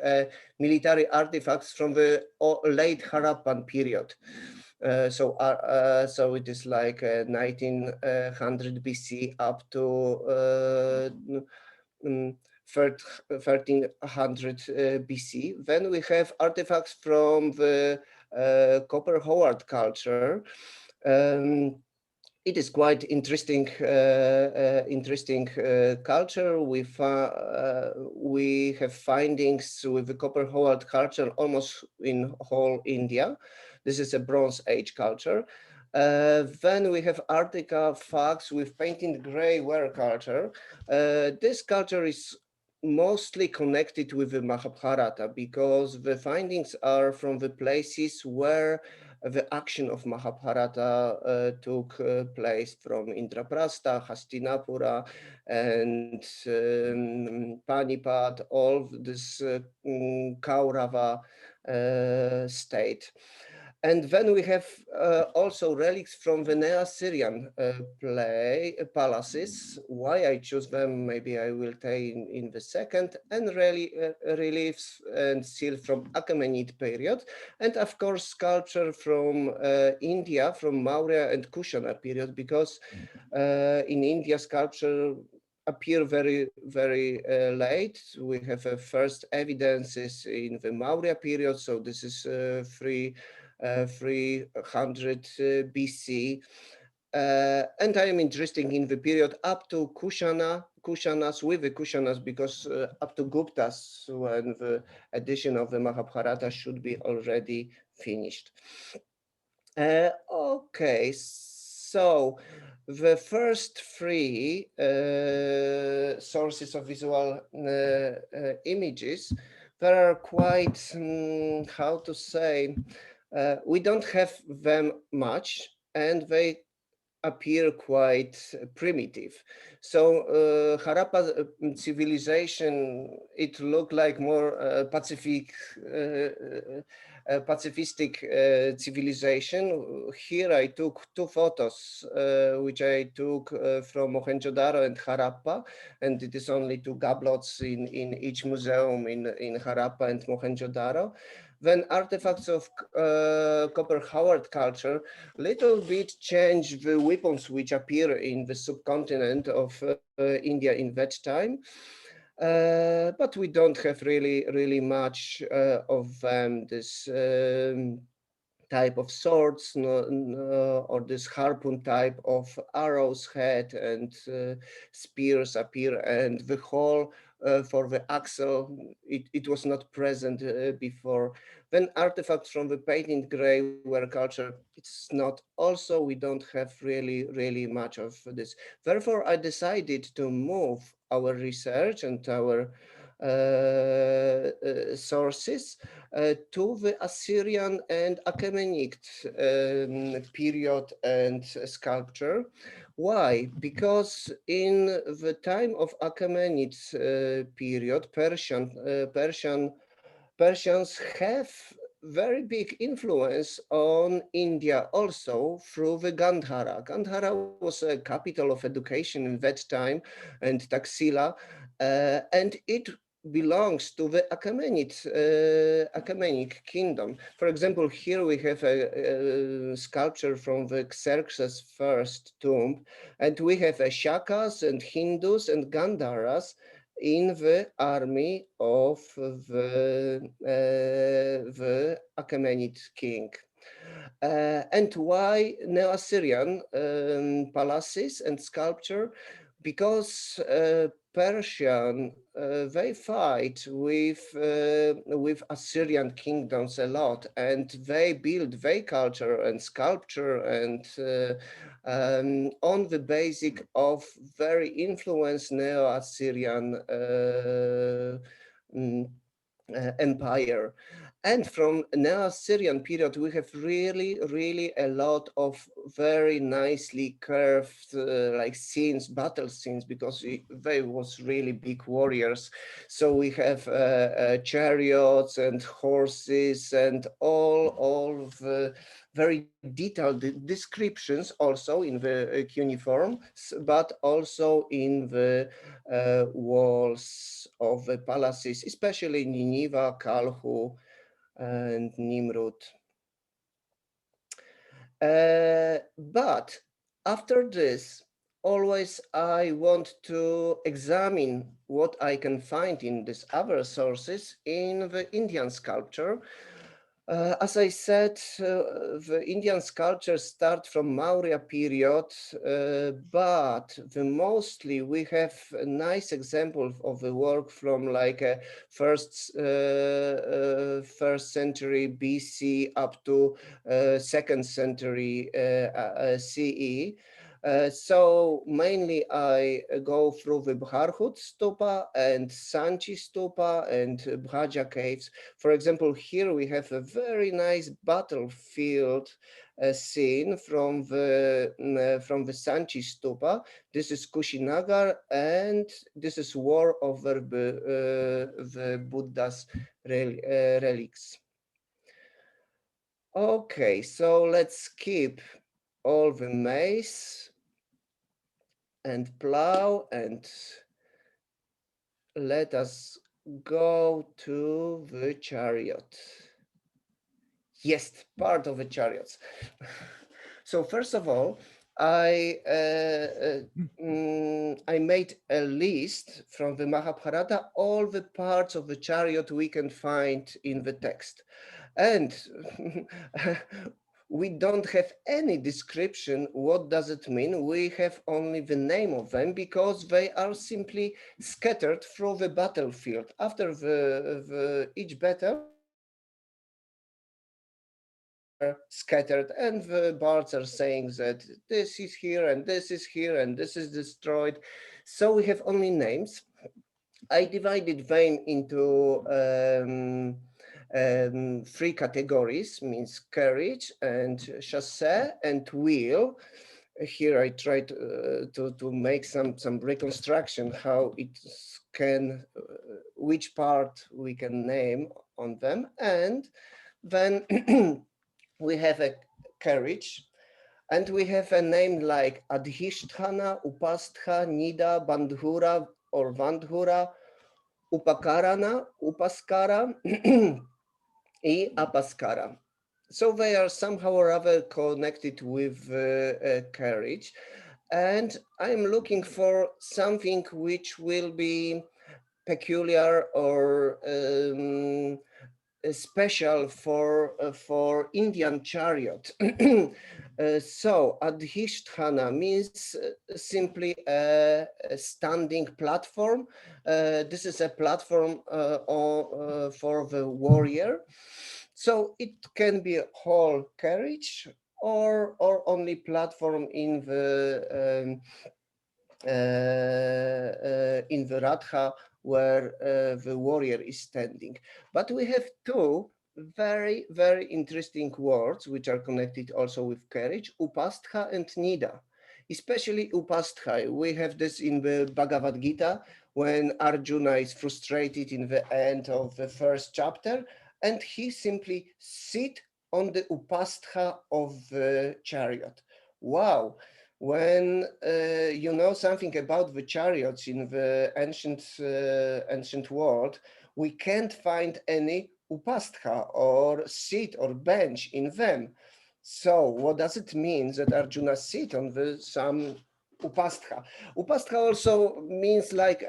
military artifacts from the late Harappan period. So it is like 1900 BC up to 1300 BC. Then we have artifacts from the Copper Howard culture. Um, it is quite interesting, culture. We have findings with the Copper Howard culture almost in whole India. This is a Bronze Age culture. Then we have artifacts with painted gray ware culture. This culture is mostly connected with the Mahabharata because the findings are from the places where the action of Mahabharata took place, from Indraprastha, Hastinapura, and Panipat, all this Kaurava state. And then we have also relics from the Neo-Assyrian palaces. Why I choose them, maybe I will tell in the second, and really reliefs and seal from Achaemenid period, and of course sculpture from India, from Maurya and Kushana period, because in India sculpture appear very late. We have first evidences in the Maurya period, so this is 300 BC. And I am interested in the period up to Kushanas, with the Kushanas, because up to Guptas, when the edition of the Mahabharata should be already finished. Okay, so the first 3 sources of visual images, there are quite, how to say, we don't have them much, and they appear quite primitive. So Harappa civilization, it looked like more pacifistic civilization. Here I took 2 photos, which I took from Mohenjo-daro and Harappa, and it is only 2 goblots in each museum in Harappa and Mohenjo-daro. Then artifacts of Copper Howard culture little bit change the weapons which appear in the subcontinent of India in that time. But we don't have really much of them. This type of swords, or this harpoon type of arrows head, and spears appear, and the hole for the axle, it was not present before. Then artifacts from the painted gray ware culture, it's not also, we don't have really much of this. Therefore, I decided to move our research and our sources to the Assyrian and Achaemenid period and sculpture. Why? Because in the time of Achaemenid period, Persians have very big influence on India also through the Gandhara. Gandhara was a capital of education in that time, and Taxila, and it belongs to the Achaemenid kingdom. For example, here we have a sculpture from the Xerxes' first tomb, and we have Shakas and Hindus and Gandharas in the army of the Achaemenid king. And why Neo-Assyrian palaces and sculpture? because Persian, they fight with Assyrian kingdoms a lot, and they build their culture and sculpture and on the basic of very influenced Neo-Assyrian empire. And from Neo-Assyrian period, we have really a lot of very nicely curved like scenes, battle scenes, because they was really big warriors. So we have chariots and horses and all of the very detailed descriptions also in the cuneiform, but also in the walls of the palaces, especially Nineveh, Kalhu, and Nimrud. But after this, always I want to examine what I can find in these other sources in the Indian sculpture. As I said, the Indian sculptures start from Maurya period, but mostly we have a nice example of the work from like first century BC up to second century CE. So mainly I go through the Bharhut Stupa and Sanchi Stupa and Bhaja caves. For example, here we have a very nice battlefield scene from the Sanchi Stupa. This is Kushinagar, and this is war over the Buddha's relics. Okay, so let's skip all the maze and plow and let us go to the chariot. Yes, part of the chariots. So first of all, I made a list from the Mahabharata, all the parts of the chariot we can find in the text. And we don't have any description. What does it mean? We have only the name of them because they are simply scattered through the battlefield. After each battle, scattered, and the bards are saying that this is here and this is here and this is destroyed. So we have only names. I divided them into three categories, means carriage and chassis and wheel. Here I tried to make some reconstruction how it can, which part we can name on them, and then we have a carriage, and we have a name like Adhisthana, Upastha, Nida, Bandhura or Vandhura, Upakarana, Upaskara, E Apaskara. So they are somehow or other connected with carriage. And I'm looking for something which will be peculiar or special for Indian chariot. So Adhisthana means simply a standing platform. This is a platform for the warrior. So it can be a whole carriage or only platform in the Radha where the warrior is standing. But we have two very interesting words which are connected also with carriage, Upastha and Nida. Especially Upastha. We have this in the Bhagavad Gita when Arjuna is frustrated in the end of the first chapter, and he simply sit on the Upastha of the chariot. Wow. When you know something about the chariots in the ancient world, we can't find any upastha or seat or bench in them. So what does it mean that Arjuna sit on some upastha? Upastha also means like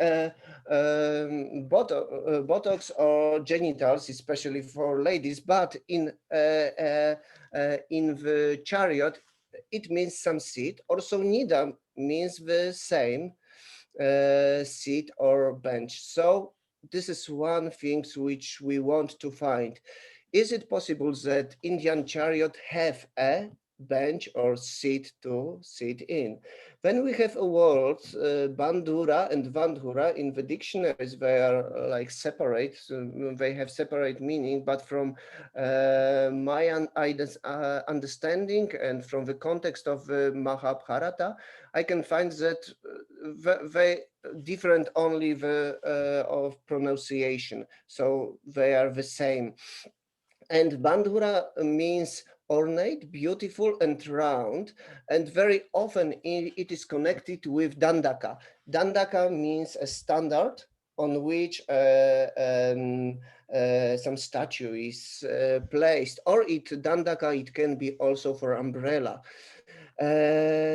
buttocks or genitals, especially for ladies, but in the chariot, it means some seat. Also, Nida means the same. seat or bench. So this is one thing which we want to find. Is it possible that Indian chariot have a bench or seat to sit in? When we have a word, bandhura and vandhura in the dictionaries, they are like separate, so they have separate meaning, but from my understanding and from the context of the Mahabharata, I can find that they different only the of pronunciation, so they are the same. And bandhura means ornate, beautiful, and round, and very often it is connected with dandaka. Dandaka means a standard on which some statue is placed, or dandaka, it can be also for umbrella.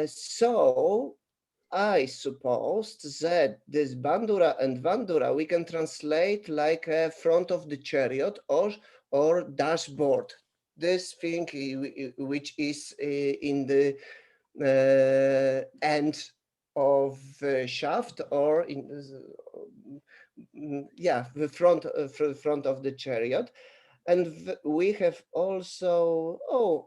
So I suppose that this bandura and vandura we can translate like a front of the chariot or dashboard. This thing which is in the end of the shaft or in yeah, the front of the chariot. And we have also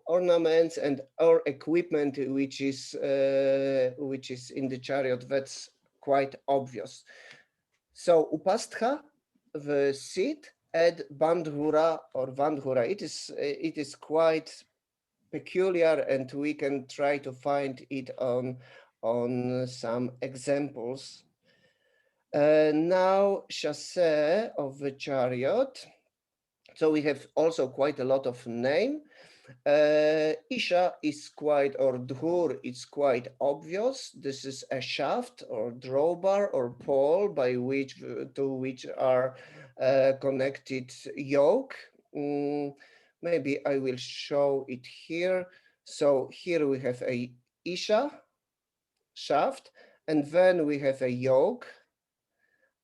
ornaments and our equipment which is in the chariot. That's quite obvious. So upastha, the seat, and bandhura or vandhura, it is quite peculiar, and we can try to find it on some examples. Now chassis of the chariot. So we have also quite a lot of name. Isha is quite, or dhur, it's quite obvious. This is a shaft or drawbar or pole by which to which are connected yoke. Maybe I will show it here. So here we have a Isha shaft, and then we have a yoke.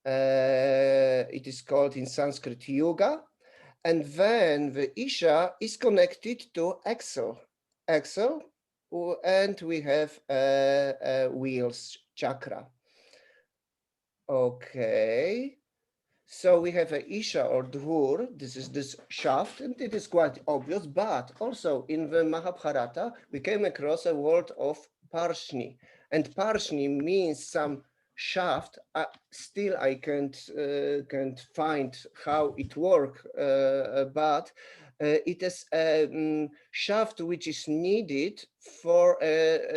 It is called in Sanskrit yuga. And then the Isha is connected to axle, and we have a wheels chakra. Okay, so we have a Isha or dhur, this is this shaft, and it is quite obvious, but also in the Mahabharata, we came across a word of parshni, and parshni means some shaft. Still I can't find how it works, but it is a shaft which is needed for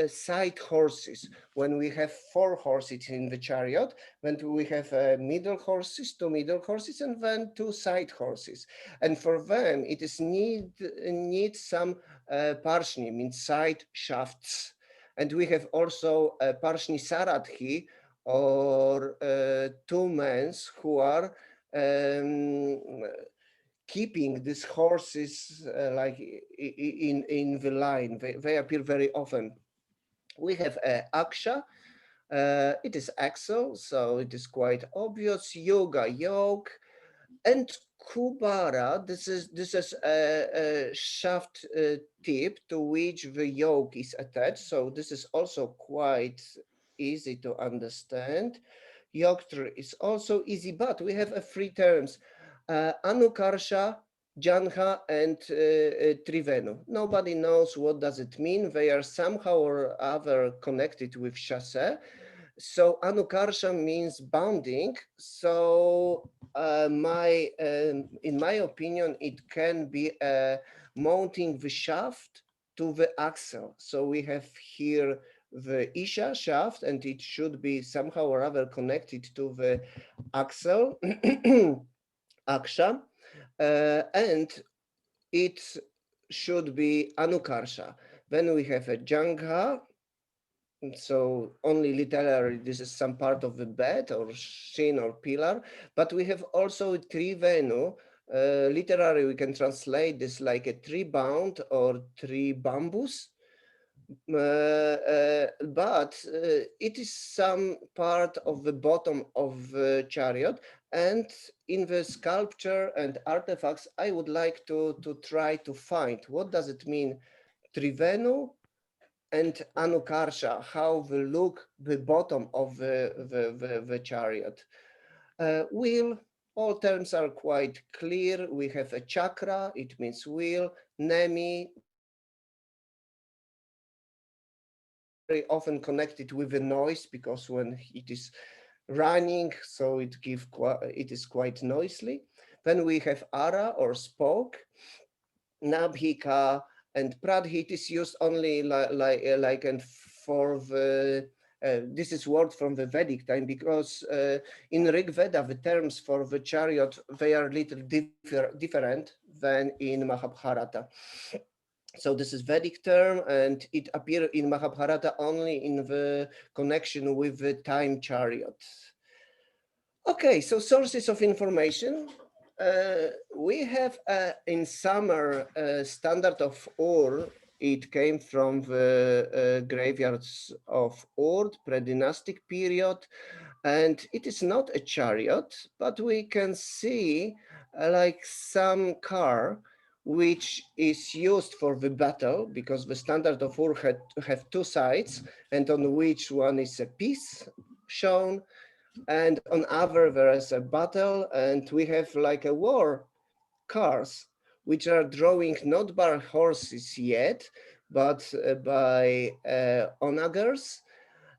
side horses. When we have 4 horses in the chariot, when we have middle horses, 2 middle horses, and then 2 side horses. And for them, it is need some parshni, means side shafts. And we have also parshni saradhi, or 2 men who are keeping these horses like in the line. They appear very often. We have aksha. It is axle, so it is quite obvious. Yoga, yoke, and kubara. This is a shaft tip to which the yoke is attached. So this is also quite easy to understand. Yoktra is also easy, but we have 3 terms: anukarsha, Janha, and Trivenu. Nobody knows what does it mean. They are somehow or other connected with chassis. So anukarsha means bounding. So in my opinion, it can be mounting the shaft to the axle. So we have here the Isha shaft, and it should be somehow or other connected to the axle, aksha, and it should be anukarsha. Then we have a jangha. So only literally, this is some part of the bed or shin or pillar, but we have also trivenu. Literally, we can translate this like a tree bound or tree bambus. But it is some part of the bottom of the chariot, and in the sculpture and artifacts, I would like to try to find what does it mean, trivenu and anukarsha, how we look the bottom of the chariot. Wheel, all terms are quite clear. We have a chakra, it means wheel, nemi, very often connected with a noise because when it is running, so it is quite noisy. Then we have ara or spoke, nabhika, and pradhit is used only like and for the this is word from the Vedic time because in Rig Veda the terms for the chariot they are little different than in Mahabharata. So this is Vedic term, and it appears in Mahabharata only in the connection with the time chariot. Okay, so sources of information. We have in summer standard of Ur. It came from the graveyards of Ur, pre-dynastic period, and it is not a chariot, but we can see like some car which is used for the battle because the standard of Ur had to have two sides, and on which one is a piece shown, and on other there is a battle, and we have like a war cars which are drawing not by horses yet but by onagers.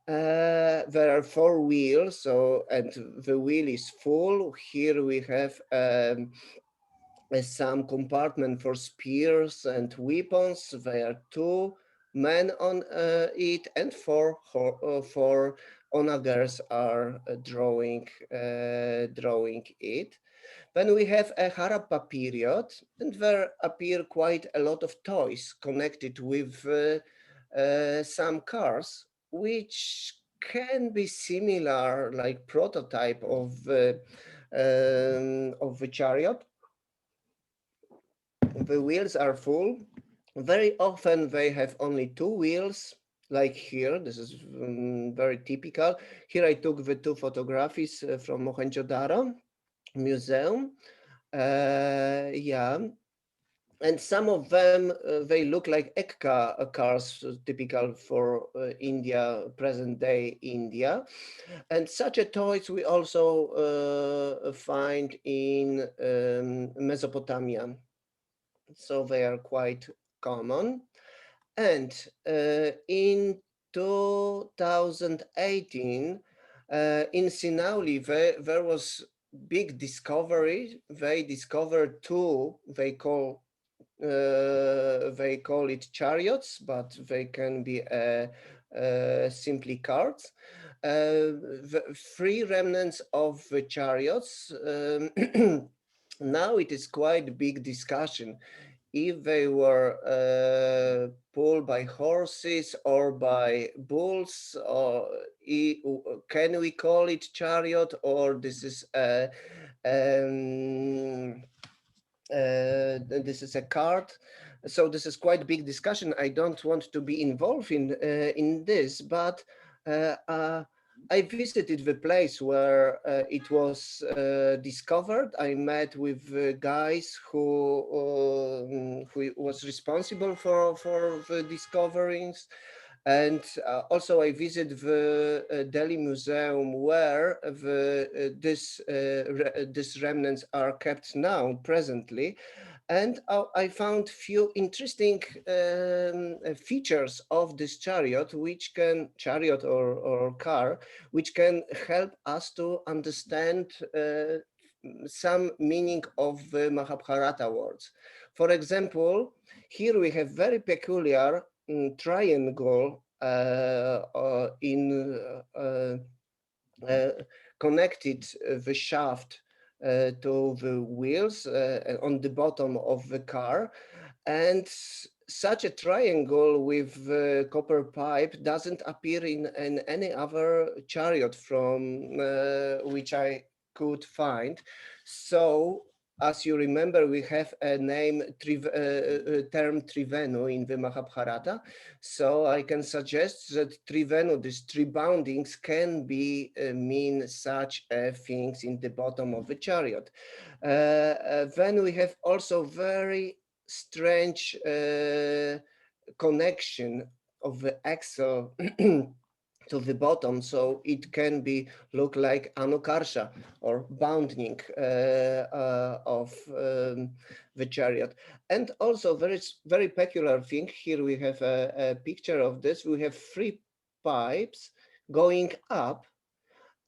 There are four wheels, so and the wheel is full. Here we have some compartment for spears and weapons. There are two men on it, and four onagers are drawing it. Then we have a Harappa period, and there appear quite a lot of toys connected with some cars, which can be similar, like prototype of the chariot. The wheels are full. Very often they have only two wheels, like here. This is very typical. Here I took the two photographs from Mohenjo-daro museum. Yeah, and some of them they look like Ekka cars, typical for India, present day India. And such a toys we also find in Mesopotamia, so they are quite common. And in 2018 in Sinauli there was big discovery. They discovered two, they call it chariots, but they can be simply carts. The three remnants of the chariots. Now it is quite big discussion if they were pulled by horses or by bulls, or can we call it chariot, or this is this is a cart. So this is quite a big discussion. I don't want to be involved in this, but I visited the place where it was discovered. I met with guys who was responsible for the discoverings. And also I visited the Delhi Museum where these remnants are kept now, presently. And I found few interesting features of this chariot, or car, which can help us to understand some meaning of the Mahabharata words. For example, here we have very peculiar triangle connected the shaft to the wheels on the bottom of the car, and such a triangle with copper pipe doesn't appear in any other chariot from which I could find. So as you remember, we have a term Trivenu in the Mahabharata. So I can suggest that Trivenu, these three boundings, can be mean such things in the bottom of the chariot. Then we have also very strange connection the axle to the bottom, so it can be look like anukarsha or bounding of the chariot. And also very peculiar thing here, we have a picture of this. We have 3 pipes going up,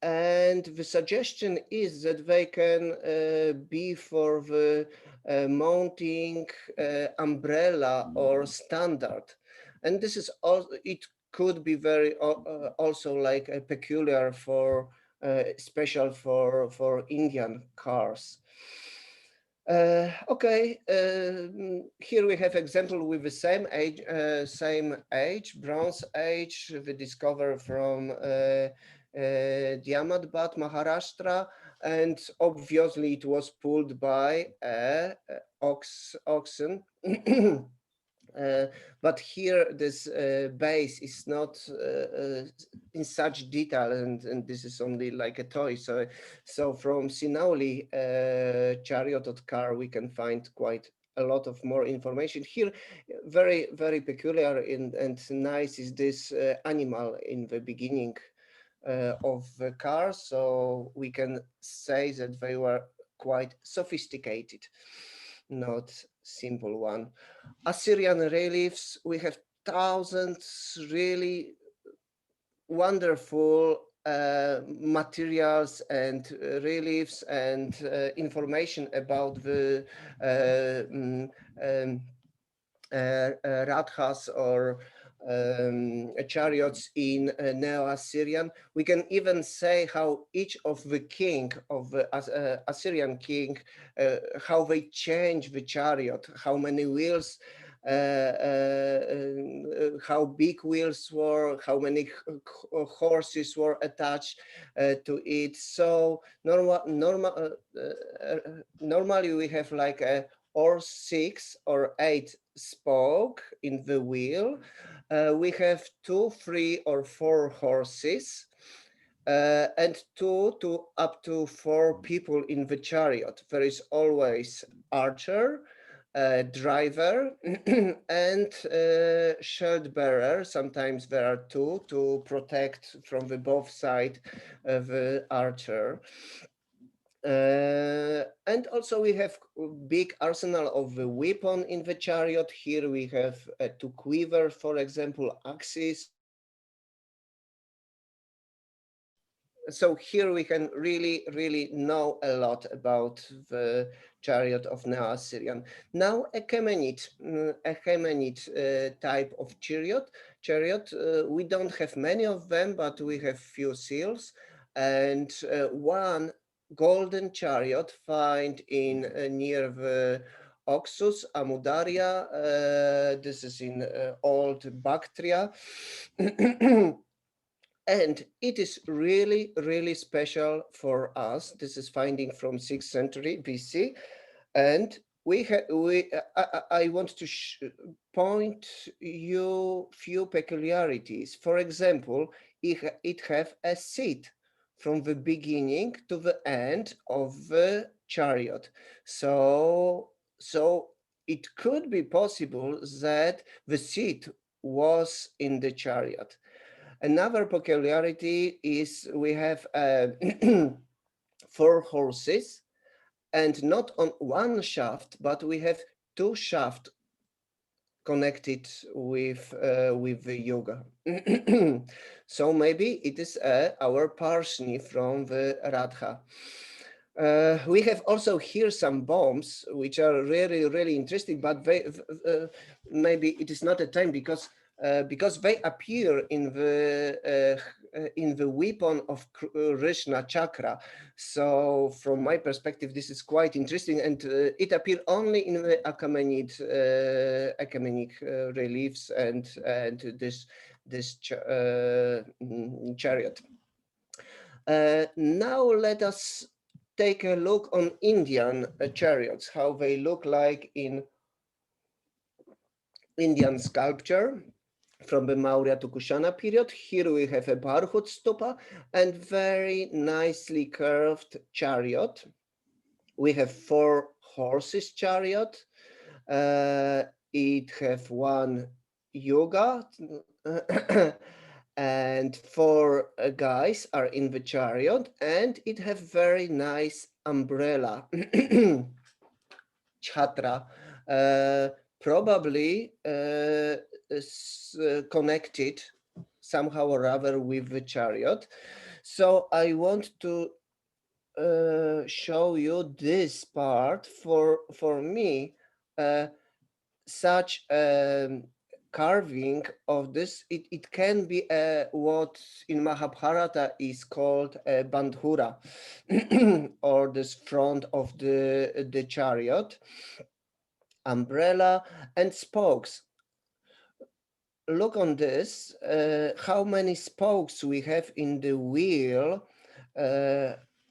and the suggestion is that they can be for the mounting umbrella or standard. And this is all, it could be very also like a peculiar for special for Indian cars. Okay, here we have example with the same age, Bronze Age, we discover from Diamatbat, Maharashtra, and obviously it was pulled by oxen. But here this base is not in such detail, and this is only like a toy. So from Sinauli chariot or car, we can find quite a lot of more information here. Very, very peculiar and nice is this animal in the beginning of the car. So we can say that they were quite sophisticated, not simple one. Assyrian reliefs, we have thousands really wonderful materials and reliefs and information about the radhas or chariots in Neo-Assyrian. We can even say how each of the king of the Assyrian king, how they change the chariot, how many wheels, how big wheels were, how many horses were attached to it. So normally we have like a or 6 or 8 spoke in the wheel. We have 2, 3, or 4 horses, and 2 to up to 4 people in the chariot. There is always archer, driver, and shield bearer. Sometimes there are 2 to protect from the both side of the archer. And also we have big arsenal of the weapon in the chariot. Here we have 2 quiver, for example, axes. So here we can really know a lot about the chariot of Neo-Assyrian. Now a Achaemenid type of chariot. We don't have many of them, but we have few seals, and one golden chariot found in near the Oxus, Amudarya. This is in old Bactria. And it is really special for us. This is finding from 6th century BC. And I want to point you few peculiarities. For example, it have a seat from the beginning to the end of the chariot. So it could be possible that the seat was in the chariot. Another peculiarity is we have 4 horses, and not on one shaft, but we have 2 shafts connected with the yoga. So maybe it is our Parshni from the Radha. We have also here some bombs, which are really interesting, but they, maybe it is not a time because they appear in the weapon of Krishna chakra. So from my perspective, this is quite interesting, and it appeared only in the Achaemenid reliefs and this chariot. Now let us take a look on Indian chariots, how they look like in Indian sculpture from the Maurya to Kushana period. Here we have a Bharhut stupa and very nicely curved chariot. We have 4 horses chariot. It have 1 yoga and four guys are in the chariot, and it have very nice umbrella chhatra, probably connected somehow or other with the chariot. So I want to show you this part. For me, such carving of this, it can be what in Mahabharata is called a bandhura, or this front of the chariot, umbrella and spokes. Look on this, how many spokes we have in the wheel.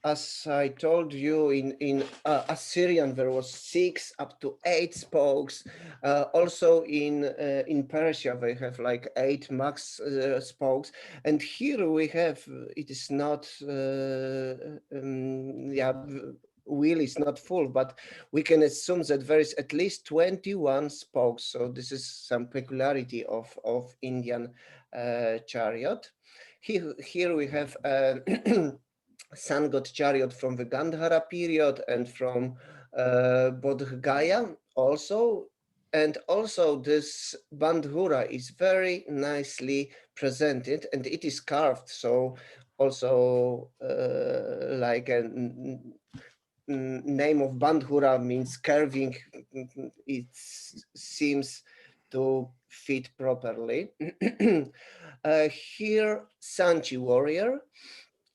As I told you, in Assyrian there was 6 up to 8 spokes. Also in Persia they have like 8 max spokes, and here we have, it is not wheel is not full, but we can assume that there is at least 21 spokes. So this is some peculiarity of Indian chariot. Here we have sun god chariot from the Gandhara period and from Bodh Gaya also. And also this bandhura is very nicely presented, and it is carved. So also like a name of bandhura means carving, it seems to fit properly. Here, Sanchi warrior.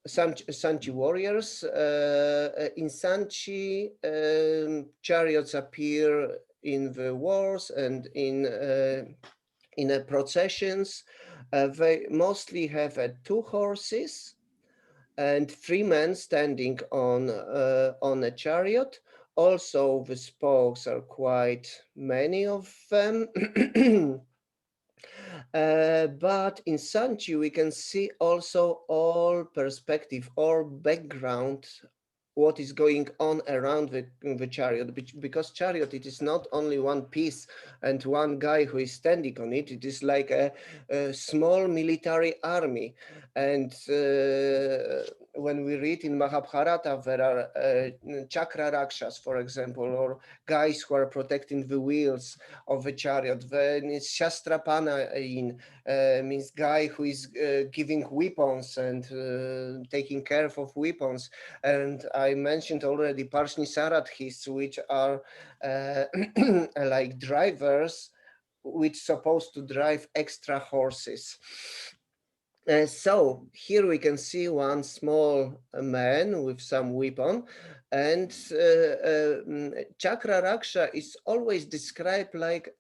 Sanchi warriors. In Sanchi, chariots appear in the wars and in processions. They mostly have 2 horses and 3 men standing on a chariot. Also, the spokes are quite many of them. But in Sanchi, we can see also all perspective or background, what is going on around the chariot, because chariot, it is not only one piece and one guy who is standing on it. It is like a small military army. And when we read in Mahabharata, there are chakra rakshas, for example, or guys who are protecting the wheels of the chariot. Then it's shastrapana means guy who is giving weapons and taking care of weapons. And I mentioned already Parshni Sarathis, which are like drivers, which supposed to drive extra horses. So here we can see one small man with some weapon, and Chakra Raksha is always described like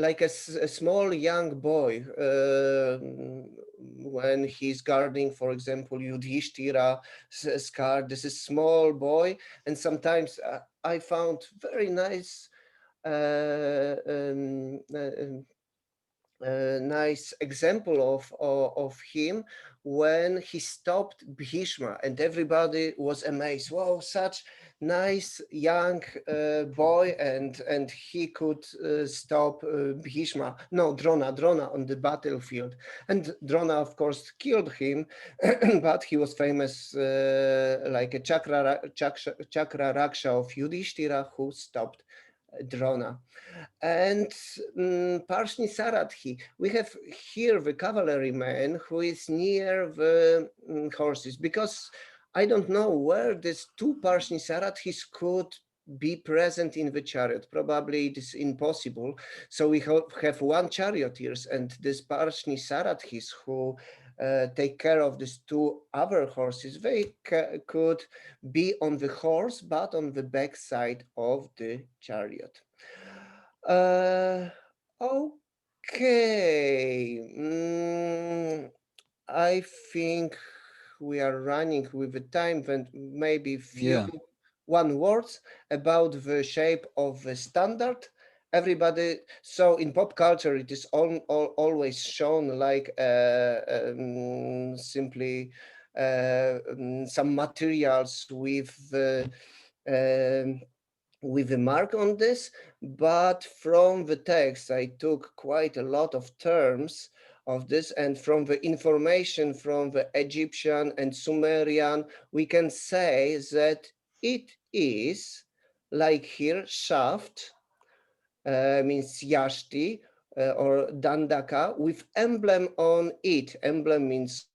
like a small young boy when he's guarding, for example, Yudhishthira scar. This is small boy, and sometimes I found very nice nice example of him when he stopped Bhishma, and everybody was amazed. Wow, such nice young boy, and he could stop Bhishma. No, Drona on the battlefield. And Drona, of course, killed him, but he was famous like a chakra raksha of Yudhishthira who stopped Drona. And Parshni Sarathi, we have here the cavalryman who is near the horses, because I don't know where these 2 Parshni Sarathis could be present in the chariot. Probably it is impossible. So we have 1 charioteers, and this Parshni Sarathis who take care of these 2 other horses. They could be on the horse, but on the back side of the chariot. Okay. I think we are running with the time, and maybe one words about the shape of the standard. Everybody, so in pop culture, it is always shown like simply some materials with with a mark on this, but from the text, I took quite a lot of terms of this, and from the information from the Egyptian and Sumerian, we can say that it is, like here, shaft, means yashti, or dandaka, with emblem on it. Emblem means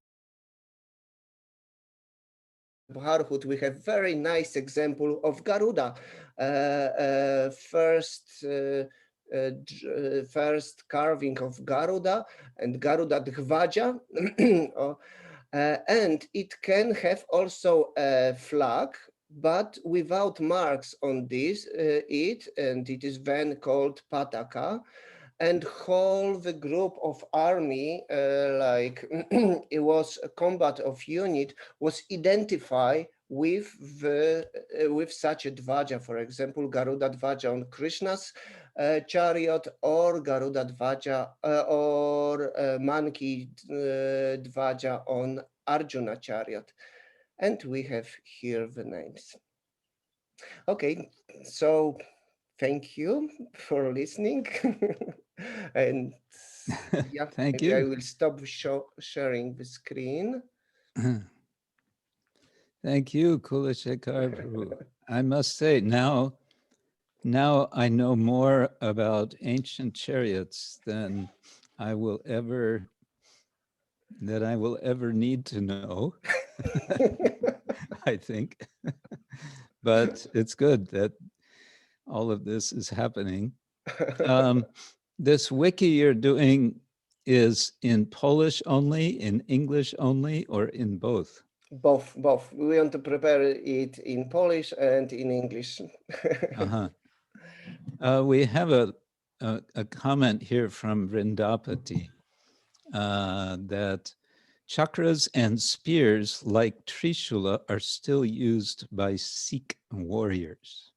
Bharhut, we have very nice example of Garuda. First carving of Garuda and Garuda Dhvaja. And it can have also a flag, but without marks on this, and it is then called pataka. And whole the group of army, like it was a combat of unit, was identified with such a dvaja. For example, Garuda Dvaja on Krishna's chariot, or Garuda Dvaja or monkey Dvaja on Arjuna chariot. And we have here the names. Okay, so thank you for listening. And yeah, Thank maybe I you. will stop sharing the screen. Thank you, Kulashekar Prabhu. I must say, now I know more about ancient chariots than I will ever need to know. I think. But it's good that all of this is happening. This wiki you're doing is in Polish only, in English only, or in both? Both. We want to prepare it in Polish and in English. We have a comment here from Vrndapati that chakras and spears like Trishula are still used by Sikh warriors.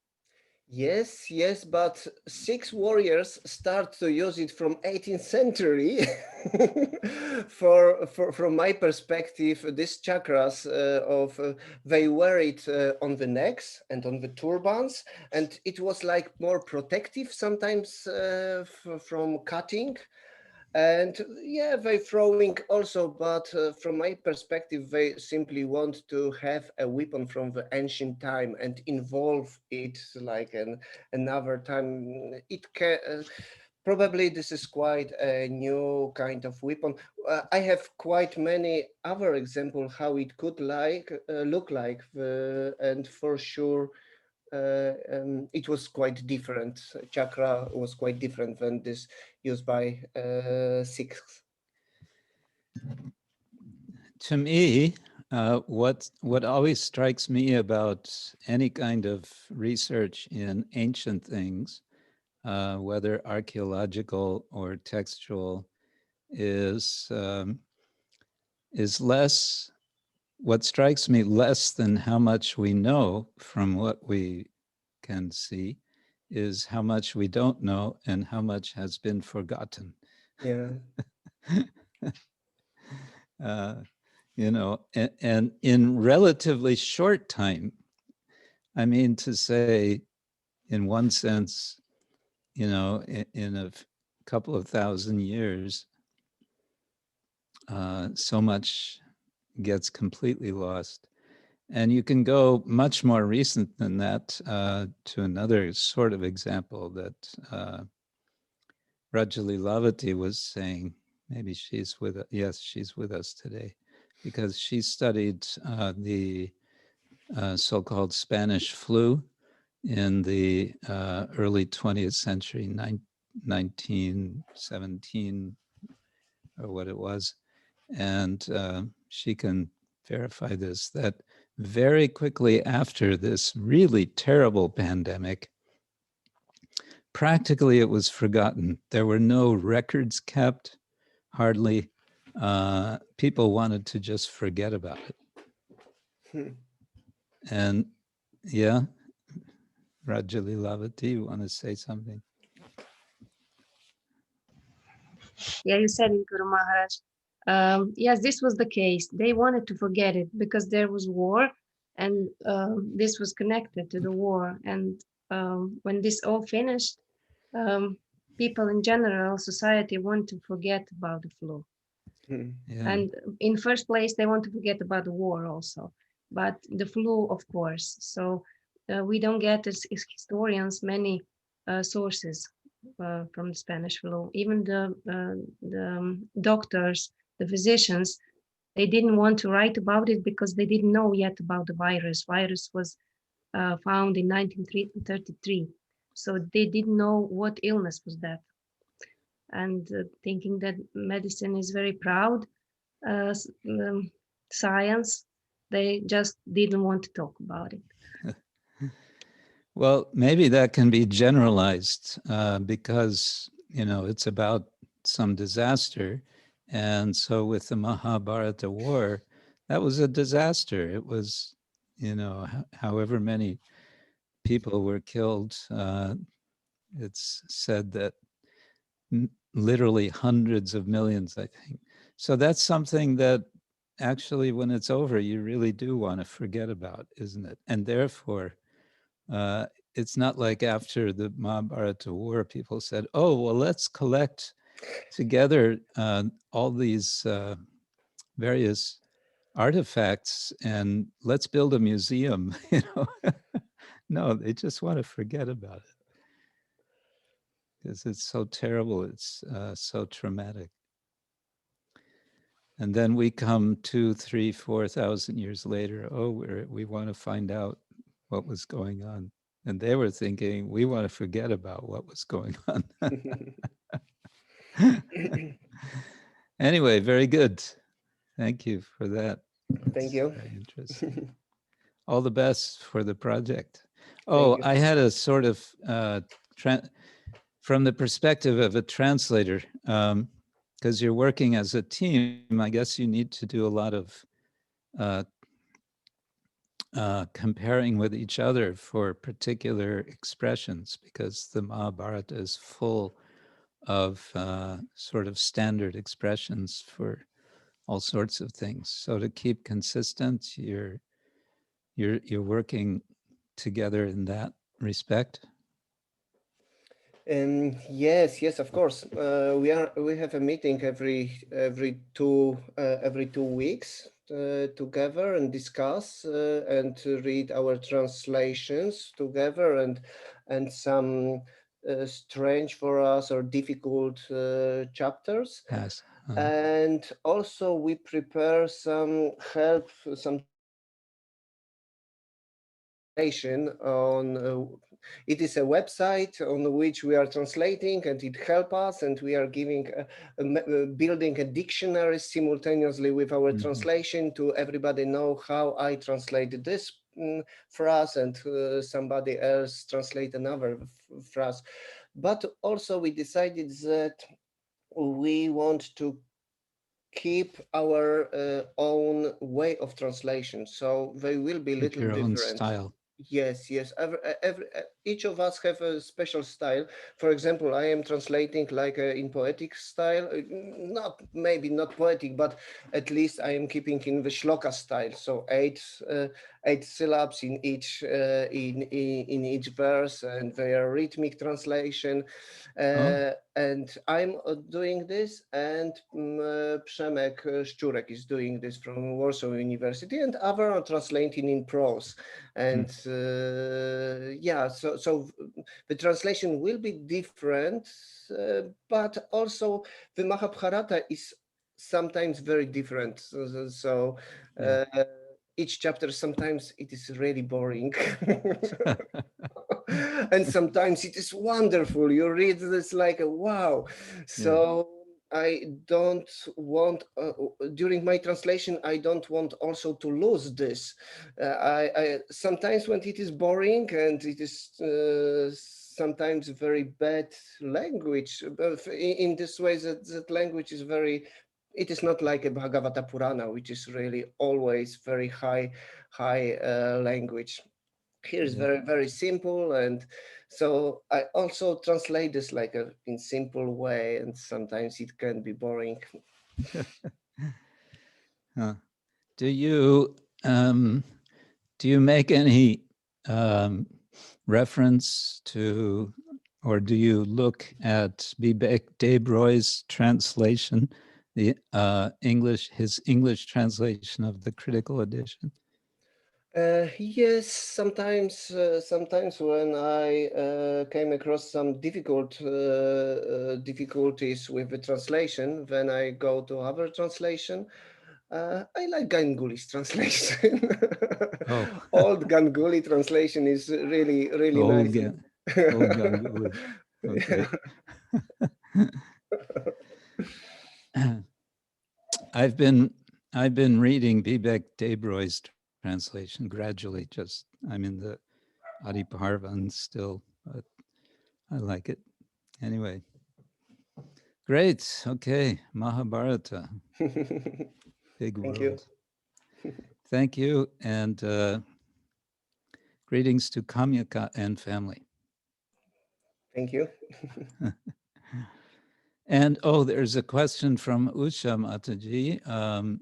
Yes, but Sikh warriors start to use it from 18th century. From my perspective, these chakras they wear it on the necks and on the turbans, and it was like more protective sometimes from cutting. And yeah, they throwing also, but from my perspective, they simply want to have a weapon from the ancient time and involve it like another time. It can probably this is quite a new kind of weapon. I have quite many other examples how it could look like, and for sure it was quite different. Chakra was quite different than this used by Sikhs. To me, what always strikes me about any kind of research in ancient things, whether archaeological or textual, is less. What strikes me less than how much we know from what we can see is how much we don't know and how much has been forgotten. Yeah. You know, and in relatively short time, I mean to say, in one sense, you know, in a couple of thousand years, so much gets completely lost. And you can go much more recent than that to another sort of example that Rajali Lavati was saying. Maybe she's with us. Yes, she's with us today, because she studied the so-called Spanish flu in the early 20th century, 1917 or what it was. And she can verify this, that very quickly after this really terrible pandemic, practically it was forgotten. There were no records kept, hardly. People wanted to just forget about it. And yeah, Rajali Lavati, you want to say something? Yeah, you said it, Guru Maharaj. Yes, this was the case. They wanted to forget it because there was war, and this was connected to the war. And when this all finished, people in general, society want to forget about the flu. Hmm. Yeah. And in first place, they want to forget about the war also, but the flu, of course. So we don't get, as historians, many sources from the Spanish flu. Even the doctors, the physicians, they didn't want to write about it because they didn't know yet about the virus. Virus was found in 1933. So they didn't know what illness was that. And thinking that medicine is very proud science, they just didn't want to talk about it. Well, maybe that can be generalized because, it's about some disaster. And so with the Mahabharata war, that was a disaster. It was, however many people were killed. It's said that literally hundreds of millions, I think. So that's something that actually, when it's over, you really do want to forget about, isn't it? And therefore, it's not like after the Mahabharata war, people said, oh, well, let's collect together all these various artifacts and let's build a museum, No, they just want to forget about it because it's so terrible. It's so traumatic. And then we come 2,000, 3,000, 4,000 years later. Oh, we want to find out what was going on. And they were thinking, we want to forget about what was going on. Anyway, very good. Thank you for that. Thank you. Very interesting. All the best for the project. Oh, I had a sort of, from the perspective of a translator, because you're working as a team, I guess you need to do a lot of comparing with each other for particular expressions, because the Mahabharata is full of sort of standard expressions for all sorts of things. So to keep consistent, you're working together in that respect. Yes, of course. We have a meeting every 2 weeks together and discuss and to read our translations together and some strange for us or difficult chapters. Yes. And also we prepare some help, some on it is a website on which we are translating, and it helps us, and we are giving building a dictionary simultaneously with our translation to everybody know how I translated this phrase and somebody else translate another phrase. But also we decided that we want to keep our own way of translation, so they will be Keep little your different. own style. Yes. Each of us have a special style. For example, I am translating like in poetic style, maybe not poetic, but at least I am keeping in the shloka style. So eight syllables in each in each verse, and their rhythmic translation. And I'm doing this, and Przemek Szczurek is doing this from Warsaw University, and other are translating in prose. And yeah, so the translation will be different, but also the Mahabharata is sometimes very different. So each chapter, sometimes it is really boring. And sometimes it is wonderful. You read this like, wow. So I don't want, during my translation, I don't want also to lose this. I sometimes when it is boring and it is sometimes very bad language, in this way that language is very, it is not like a Bhagavata Purana, which is really always very high language. Here is very, very simple. And so I also translate this like in simple way, and sometimes it can be boring. Do you make any reference to, or do you look at Vivek Debroy's translation, the his English translation of the critical edition? Yes, sometimes when I came across some difficulties with the translation, when I go to other translation, I like Ganguly's translation. Oh. Old Ganguly translation is really Old nice. Old Ganguly. Okay. I've been reading Vivek Debroy's translation gradually. Just I'm in the Adiparvan still, but I like it anyway. Great. Okay, Mahabharata. Big Thank world. you. Thank you, and greetings to Kamyaka and family. Thank you. And oh, there's a question from Usha Mataji.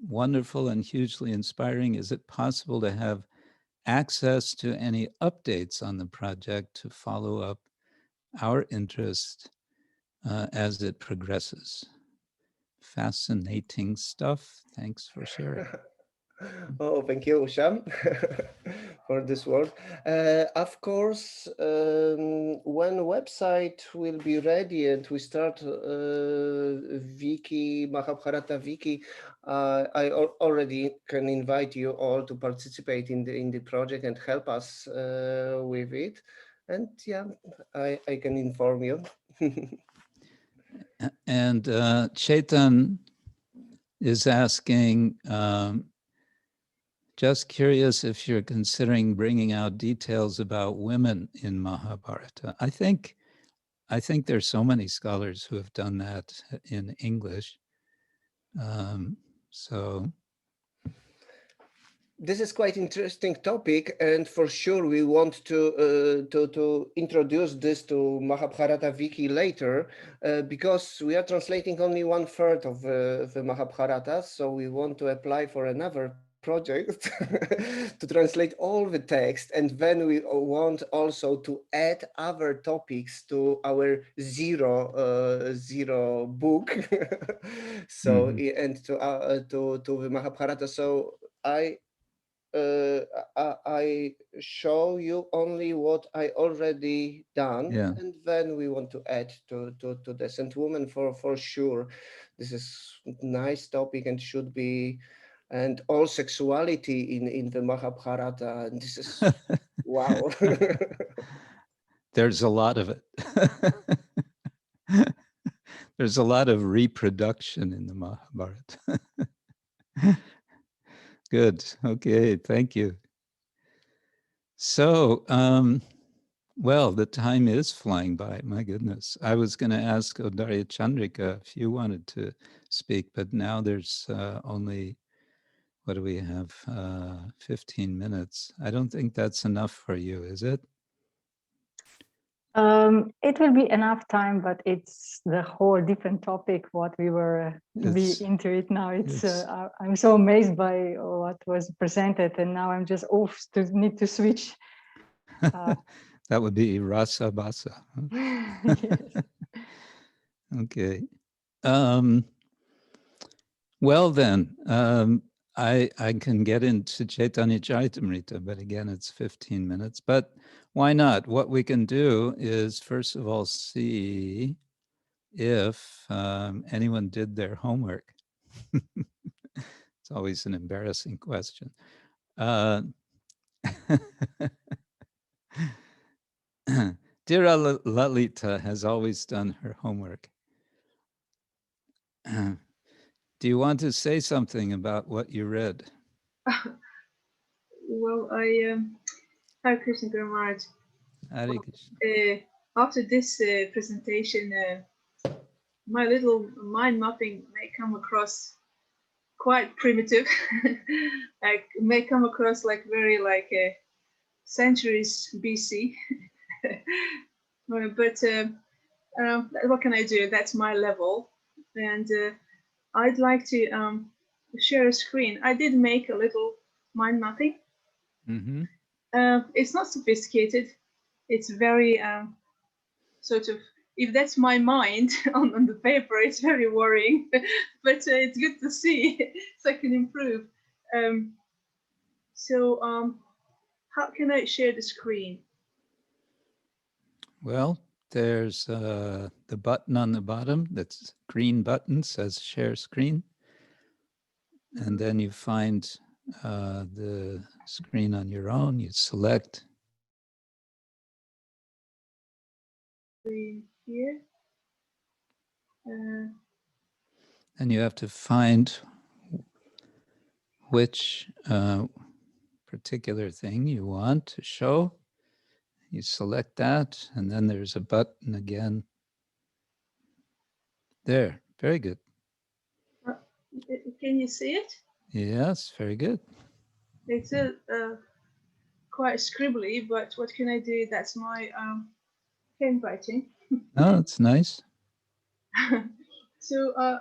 Wonderful and hugely inspiring. Is it possible to have access to any updates on the project to follow up our interest as it progresses? Fascinating stuff. Thanks for sharing. Oh, thank you, Usha, for this word. Of course, when website will be ready and we start wiki, Mahabharata wiki, I already can invite you all to participate in the project and help us with it. And yeah, I can inform you. And Chetan is asking, just curious if you're considering bringing out details about women in Mahabharata. I think there's so many scholars who have done that in English. So this is quite interesting topic, and for sure we want to introduce this to Mahabharata Wiki later, because we are translating only 1/3 of the Mahabharata, so we want to apply for another project to translate all the text, and then we want also to add other topics to our zero book. So and to the Mahabharata. So I show you only what I already done, yeah. and then we want to add to this. And women, for sure, this is nice topic and should be, and all sexuality in the Mahabharata. And this is wow. There's a lot of it. There's a lot of reproduction in the Mahabharata. Good. Okay. Thank you. So, well, the time is flying by. My goodness. I was going to ask Odarya Chandrika if you wanted to speak, but now there's only, what do we have? 15 minutes. I don't think that's enough for you, is it? It will be enough time, but it's the whole different topic what we were be into it now. I'm so amazed by what was presented, and now I'm just need to switch. That would be rasa basa. Yes. Okay. Well then, I can get into Chaitanya Charitamrita, but again, it's 15 minutes. But why not? What we can do is, first of all, see if anyone did their homework. It's always an embarrassing question. Dear Lalita has always done her homework. Do you want to say something about what you read? Well, Hare Krishna Guru Maharaj. Hare Krishna. After this presentation, my little mind mapping may come across quite primitive. Like may come across like very like centuries BC. But what can I do? That's my level, and I'd like to share a screen. I did make a little mind mapping. Mm-hmm. It's not sophisticated. it's very sort of, if that's my mind on the paper, it's very worrying, but it's good to see so I can improve. How can I share the screen? Well, there's the button on the bottom, that's green button, says share screen. And then you find the screen on your own, you select. Here. And you have to find which particular thing you want to show. You select that, and then there's a button again. There, very good. Can you see it? Yes, very good. It's quite scribbly, but what can I do? That's my handwriting. Oh, it's nice. So I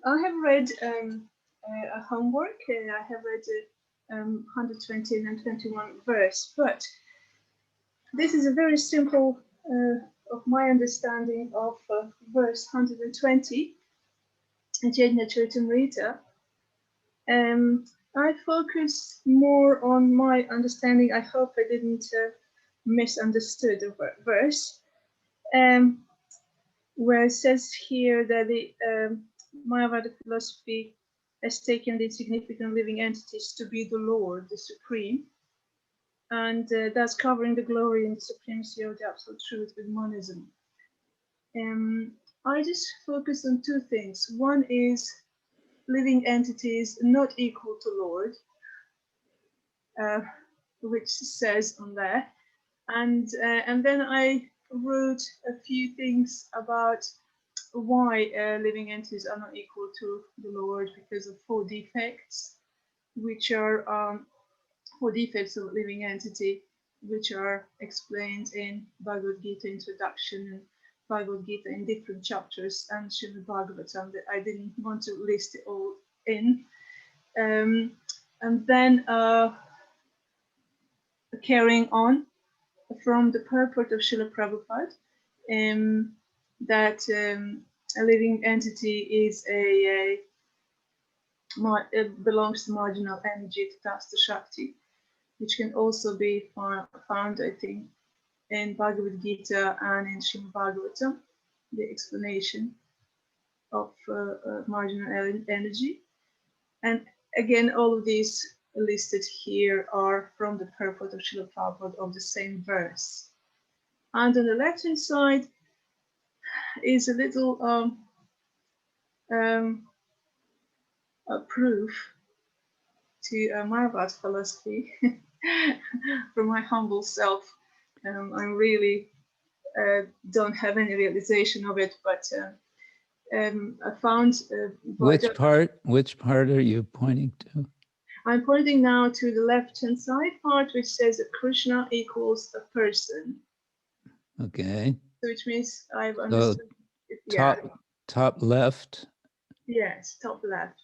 have read a homework. I have read 120 and 121 verse, but this is a very simple of my understanding of verse 120 in Chaitanya Charitamrita. I focused more on my understanding. I hope I didn't misunderstood the verse, where it says here that the Mayavada philosophy has taken the insignificant living entities to be the Lord, the Supreme, and thus covering the glory and the supremacy of the absolute truth with monism. I just focused on two things. One is living entities not equal to Lord, which says on there, and then I wrote a few things about why living entities are not equal to the Lord, because of four defects, which are four defects of living entity, which are explained in Bhagavad Gita introduction and Bhagavad Gita in different chapters, and Srimad Bhagavatam that I didn't want to list it all in. And then carrying on from the purport of Srila Prabhupada, that a living entity is it belongs to marginal energy, to Tasta Shakti, which can also be found, I think, in Bhagavad Gita and in Srimad Bhagavatam, the explanation of marginal energy. And again, all of these listed here are from the purport of Srila Prabhupada of the same verse. And on the left-hand side is a little a proof to Mayavad philosophy from my humble self. I really don't have any realization of it, but I found Which part are you pointing to? I'm pointing now to the left-hand side part, which says that Krishna equals a person. Okay. So which means I've understood. So top left. Yes, top left.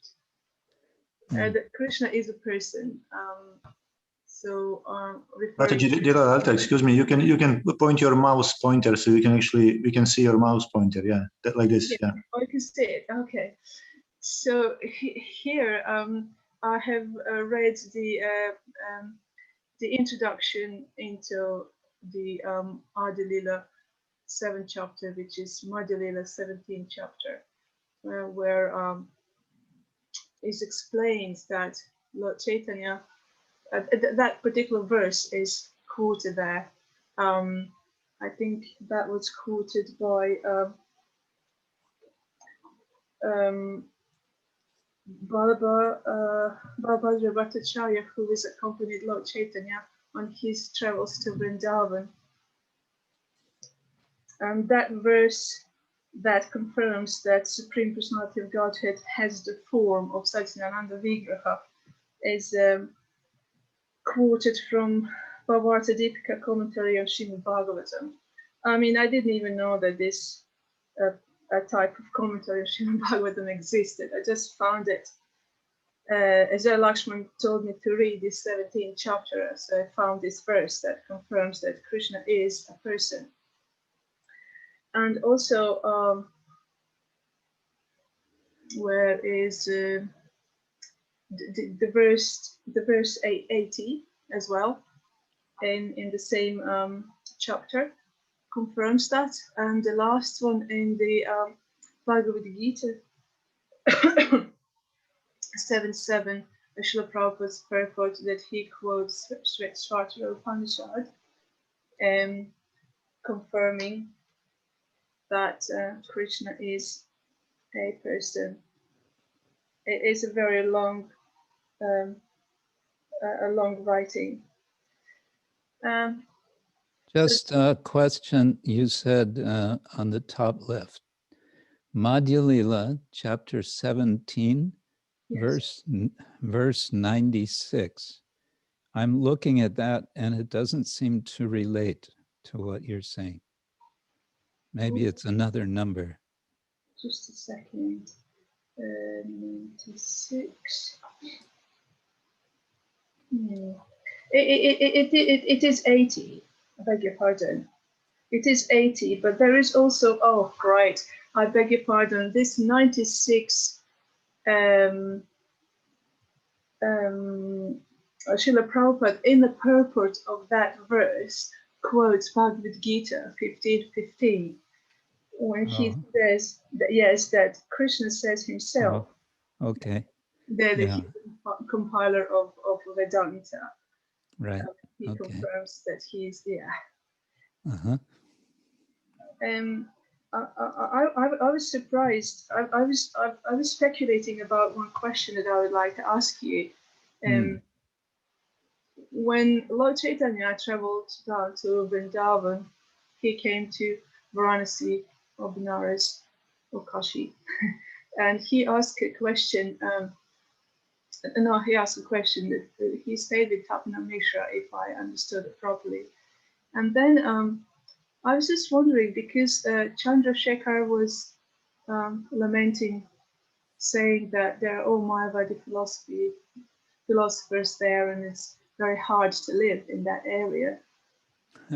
That Krishna is a person. Excuse me. You can point your mouse pointer so we can see your mouse pointer. Yeah, like this. Yeah. Oh, you can see it. Okay. So here I have read the introduction into the Adi Lila 7th chapter, which is Madhya Lila 17th chapter, where it explains that Lord Chaitanya, that particular verse is quoted there. I think that was quoted by Balaji Bhattacharya, who has accompanied Lord Chaitanya on his travels to Vrndavana. And that verse that confirms that Supreme Personality of Godhead has the form of Satchidananda Vigraha is quoted from Bhagavata Deepika commentary on Srimad Bhagavatam. I mean, I didn't even know that this a type of commentary on Srimad Bhagavatam existed. I just found it Ajay Lakshman told me to read this 17th chapter, so I found this verse that confirms that Krishna is a person. And also, where is the verse 80 as well, in the same chapter, confirms that. And the last one in the Bhagavad Gita 7.7, Srila Prabhupada's purport that he quotes Shvatara Upanishad, confirming that Krishna is a person. It is a very long, a long writing. Just a question you said on the top left. Madhya Lila, chapter 17, Yes. verse 96. I'm looking at that and it doesn't seem to relate to what you're saying. Maybe it's another number. Just a second. 96. It is 80. I beg your pardon. It is 80, but there is also, oh, right. I beg your pardon. This 96, Srila Prabhupada, in the purport of that verse, quotes Bhagavad Gita 15:15, when he says that, yes, that Krishna says himself, okay, the compiler of Vedanta, right, he confirms that he's, I was surprised. I was speculating about one question that I would like to ask you. When Lord Chaitanya traveled down to Vrindavan, he came to Varanasi or Benares or Kashi, and he asked a question. He asked a question that he stayed with tattvamasi, if I understood it properly. And then I was just wondering, because Chandrasekhar was lamenting, saying that there are all Mayavadi philosophers there, and it's very hard to live in that area.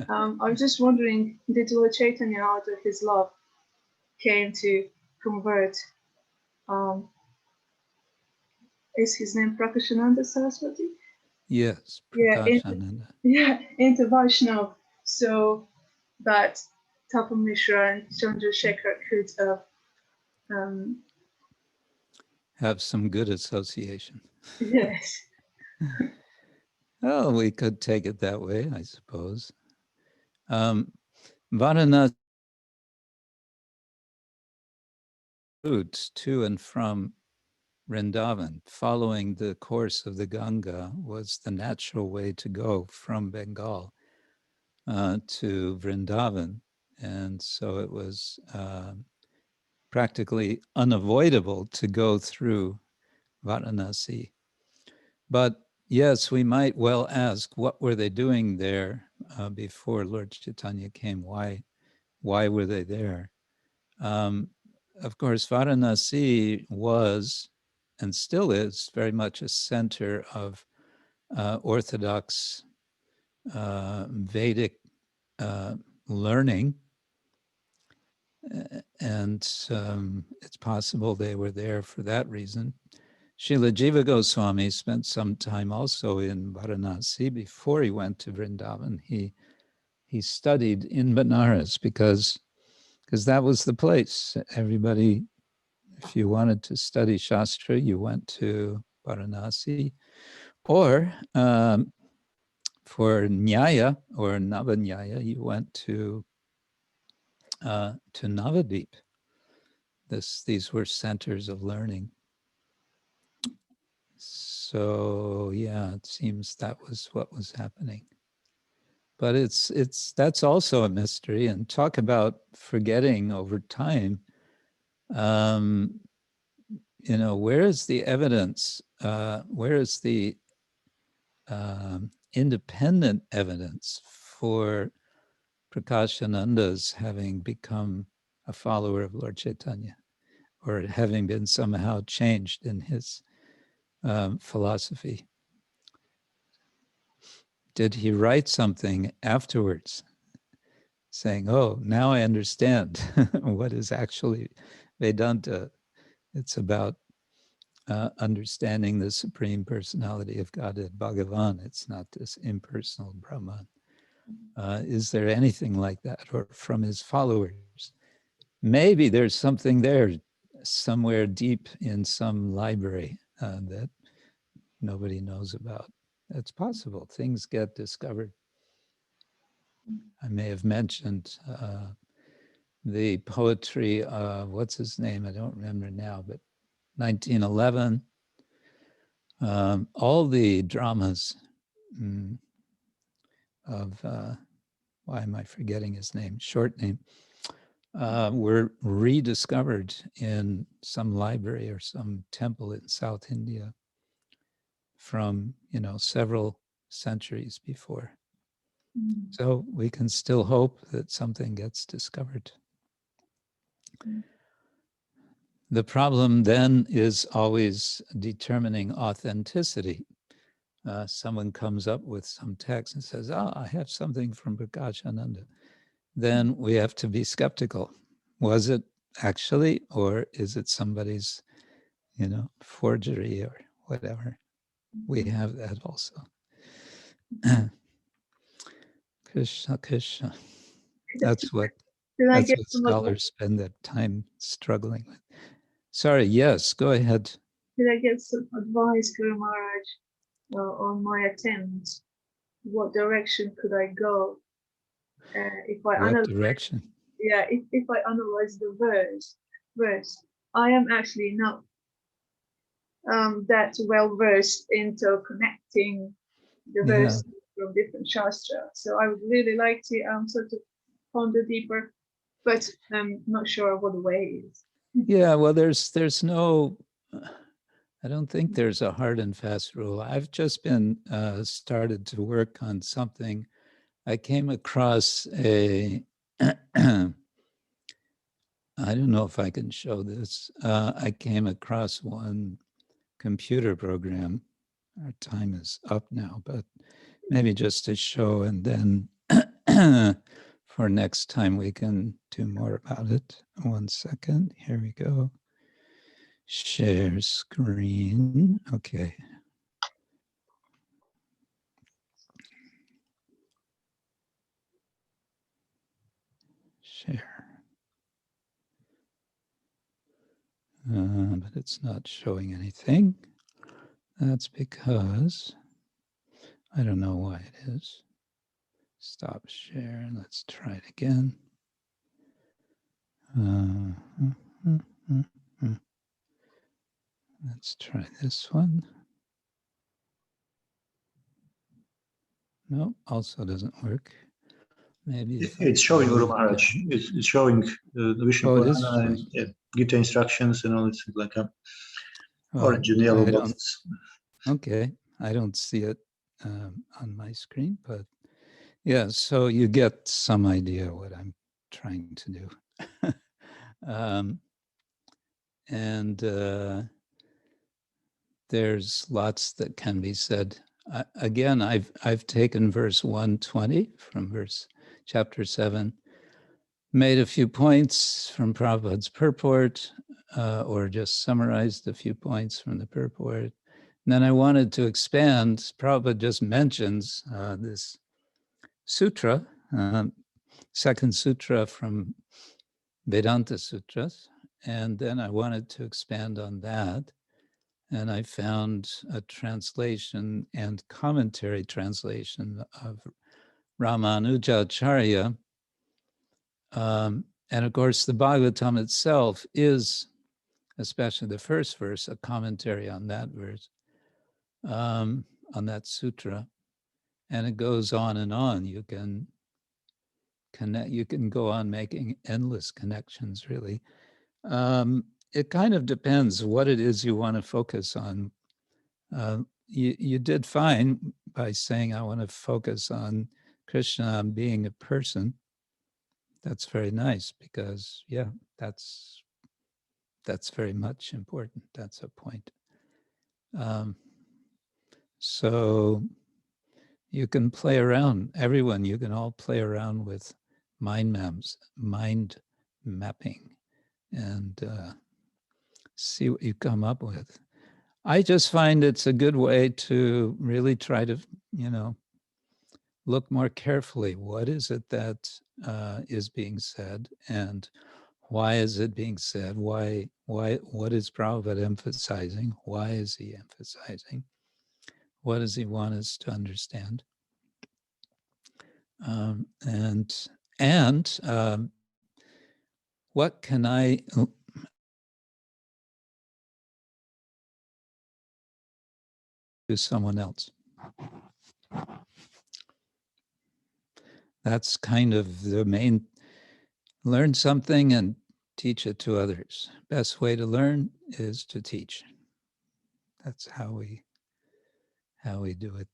I was just wondering, did Lord Chaitanya, out of his love, came to convert? Is his name Prakashananda Saraswati? Yes, Prakashananda. Into Vaishnava, so that Tattvamasi and Chandrasekhar could have some good association. Yes. Oh, we could take it that way, I suppose. Varanasi routes to and from Vrindavan, following the course of the Ganga, was the natural way to go from Bengal to Vrindavan. And so it was practically unavoidable to go through Varanasi. But yes, we might well ask, what were they doing there before Lord Chaitanya came? Why were they there? Of course, Varanasi was, and still is, very much a center of Orthodox Vedic learning. And it's possible they were there for that reason. Srila Jiva Goswami spent some time also in Varanasi before he went to Vrindavan. He studied in Benares because that was the place. Everybody, if you wanted to study Shastra, you went to Varanasi. Or for Nyaya or Navanyaya, you went to Navadip. These were centers of learning. So yeah, it seems that was what was happening. But that's also a mystery. And talk about forgetting over time. Where is the evidence? Where is the independent evidence for Prakashananda's having become a follower of Lord Chaitanya, or having been somehow changed in his philosophy. Did he write something afterwards saying, oh, now I understand what is actually Vedanta? It's about understanding the Supreme Personality of Godhead, Bhagavan. It's not this impersonal Brahman. Is there anything like that? Or from his followers? Maybe there's something there somewhere deep in some library that nobody knows about. That's possible. Things get discovered. I may have mentioned the poetry of, what's his name? I don't remember now, but 1911. All the dramas of, why am I forgetting his name? Short name. Were rediscovered in some library or some temple in South India from, several centuries before. So we can still hope that something gets discovered. The problem then is always determining authenticity. Someone comes up with some text and says, I have something from Prakashananda. Then we have to be skeptical. Was it actually, or is it somebody's, forgery or whatever? We have that also. Krishna, Krishna. That's what scholars spend their time struggling with. Sorry, yes, go ahead. Did I get some advice, Guru Maharaj, on my attempt? What direction could I go? If I What direction? Yeah, if I analyze the verse, I am actually not that well versed into connecting the verse from different shastra. So I would really like to sort of ponder deeper, but I'm not sure what the way is. Yeah, well, there's no, I don't think there's a hard and fast rule. I've just been started to work on something. I came across a, I don't know if I can show this. I came across one computer program. Our time is up now, but maybe just to show, and then for next time we can do more about it. 1 second, here we go. Share screen, okay. Share. But it's not showing anything. That's because, I don't know why it is. Stop share, and let's try it again. Let's try this one. No, also doesn't work. Maybe it's showing Guru Maharaj. It's showing the Vishnu Purana and Gita instructions and all this like orange and yellow boxes. Okay, I don't see it on my screen, but yeah, so you get some idea what I'm trying to do. There's lots that can be said. Again, I've taken verse 120 from chapter 7, made a few points from Prabhupada's purport, or just summarized a few points from the purport. And then I wanted to expand. Prabhupada just mentions this sutra, second sutra from Vedanta Sutras. And then I wanted to expand on that. And I found a translation and commentary translation of Ramanujacharya. And of course, the Bhagavatam itself is, especially the first verse, a commentary on that verse, on that sutra. And it goes on and on. You can connect, you can go on making endless connections, really. It kind of depends what it is you want to focus on. You did fine by saying, I want to focus on Krishna being a person. That's very nice because, yeah, that's very much important. That's a point. So you can play around, everyone, you can all play around with mind mapping, and see what you come up with. I just find it's a good way to really try to, look more carefully. What is it that is being said, and why is it being said? What is Prabhupada emphasizing? Why is he emphasizing? What does he want us to understand? What can I to someone else? That's kind of the main, learn something and teach it to others. Best way to learn is to teach. That's how we do it.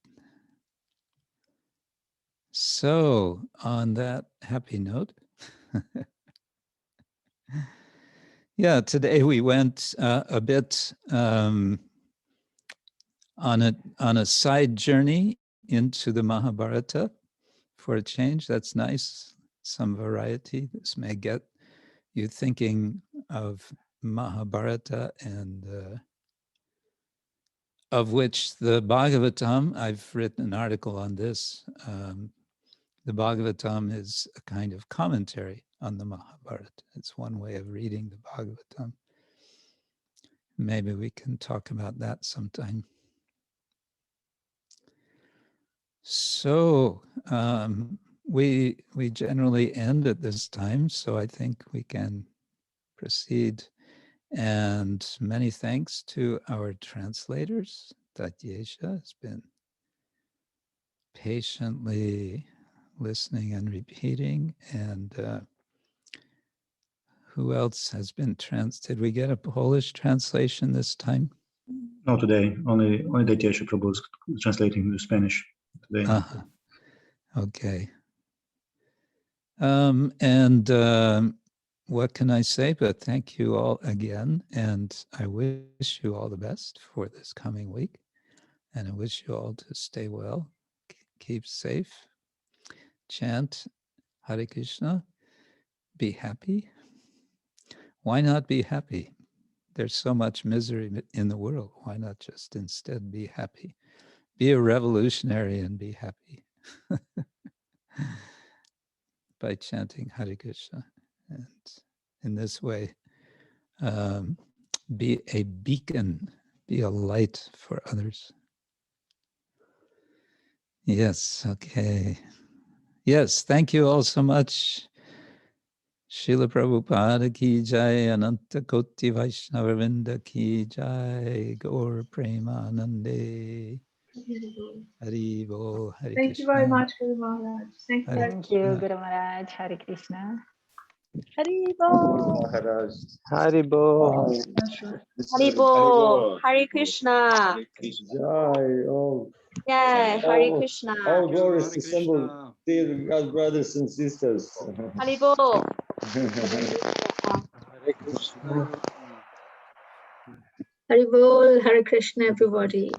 So on that happy note, yeah, today we went a bit on a side journey into the Mahabharata for a change. That's nice, some variety. This may get you thinking of Mahabharata, and of which the Bhagavatam, I've written an article on this. The Bhagavatam is a kind of commentary on the Mahabharata. It's one way of reading the Bhagavatam. Maybe we can talk about that sometime. So we generally end at this time, so I think we can proceed. And many thanks to our translators. Tatyesha has been patiently listening and repeating. And who else has been did we get a Polish translation this time? No, today. Only Tatyesha Prabhu is translating to Spanish today. Okay. What can I say but thank you all again, and I wish you all the best for this coming week, and I wish you all to stay well, keep safe, chant Hare Krishna, be happy. Why not be happy? There's so much misery in the world. Why not just instead be happy? Be a revolutionary and be happy by chanting Hare Krishna. And in this way, be a beacon, be a light for others. Yes, okay. Yes, thank you all so much. Srila Prabhupada ki jai, Ananta Koti Vaishnava Vrinda ki jai, Gaur Premanande. Hari Bol, Hare Krishna. Thank you very much, Guru Maharaj. Thank you. Thank you, Guru Maharaj. Hare Krishna. Haribo. Haribo. Haribo. Hare Krishna. Jai. Oh, Yeah, Hare Krishna. all glorious assembled, dear God brothers and sisters. Haribo. Hare Krishna. Haribol, Hare Krishna, everybody.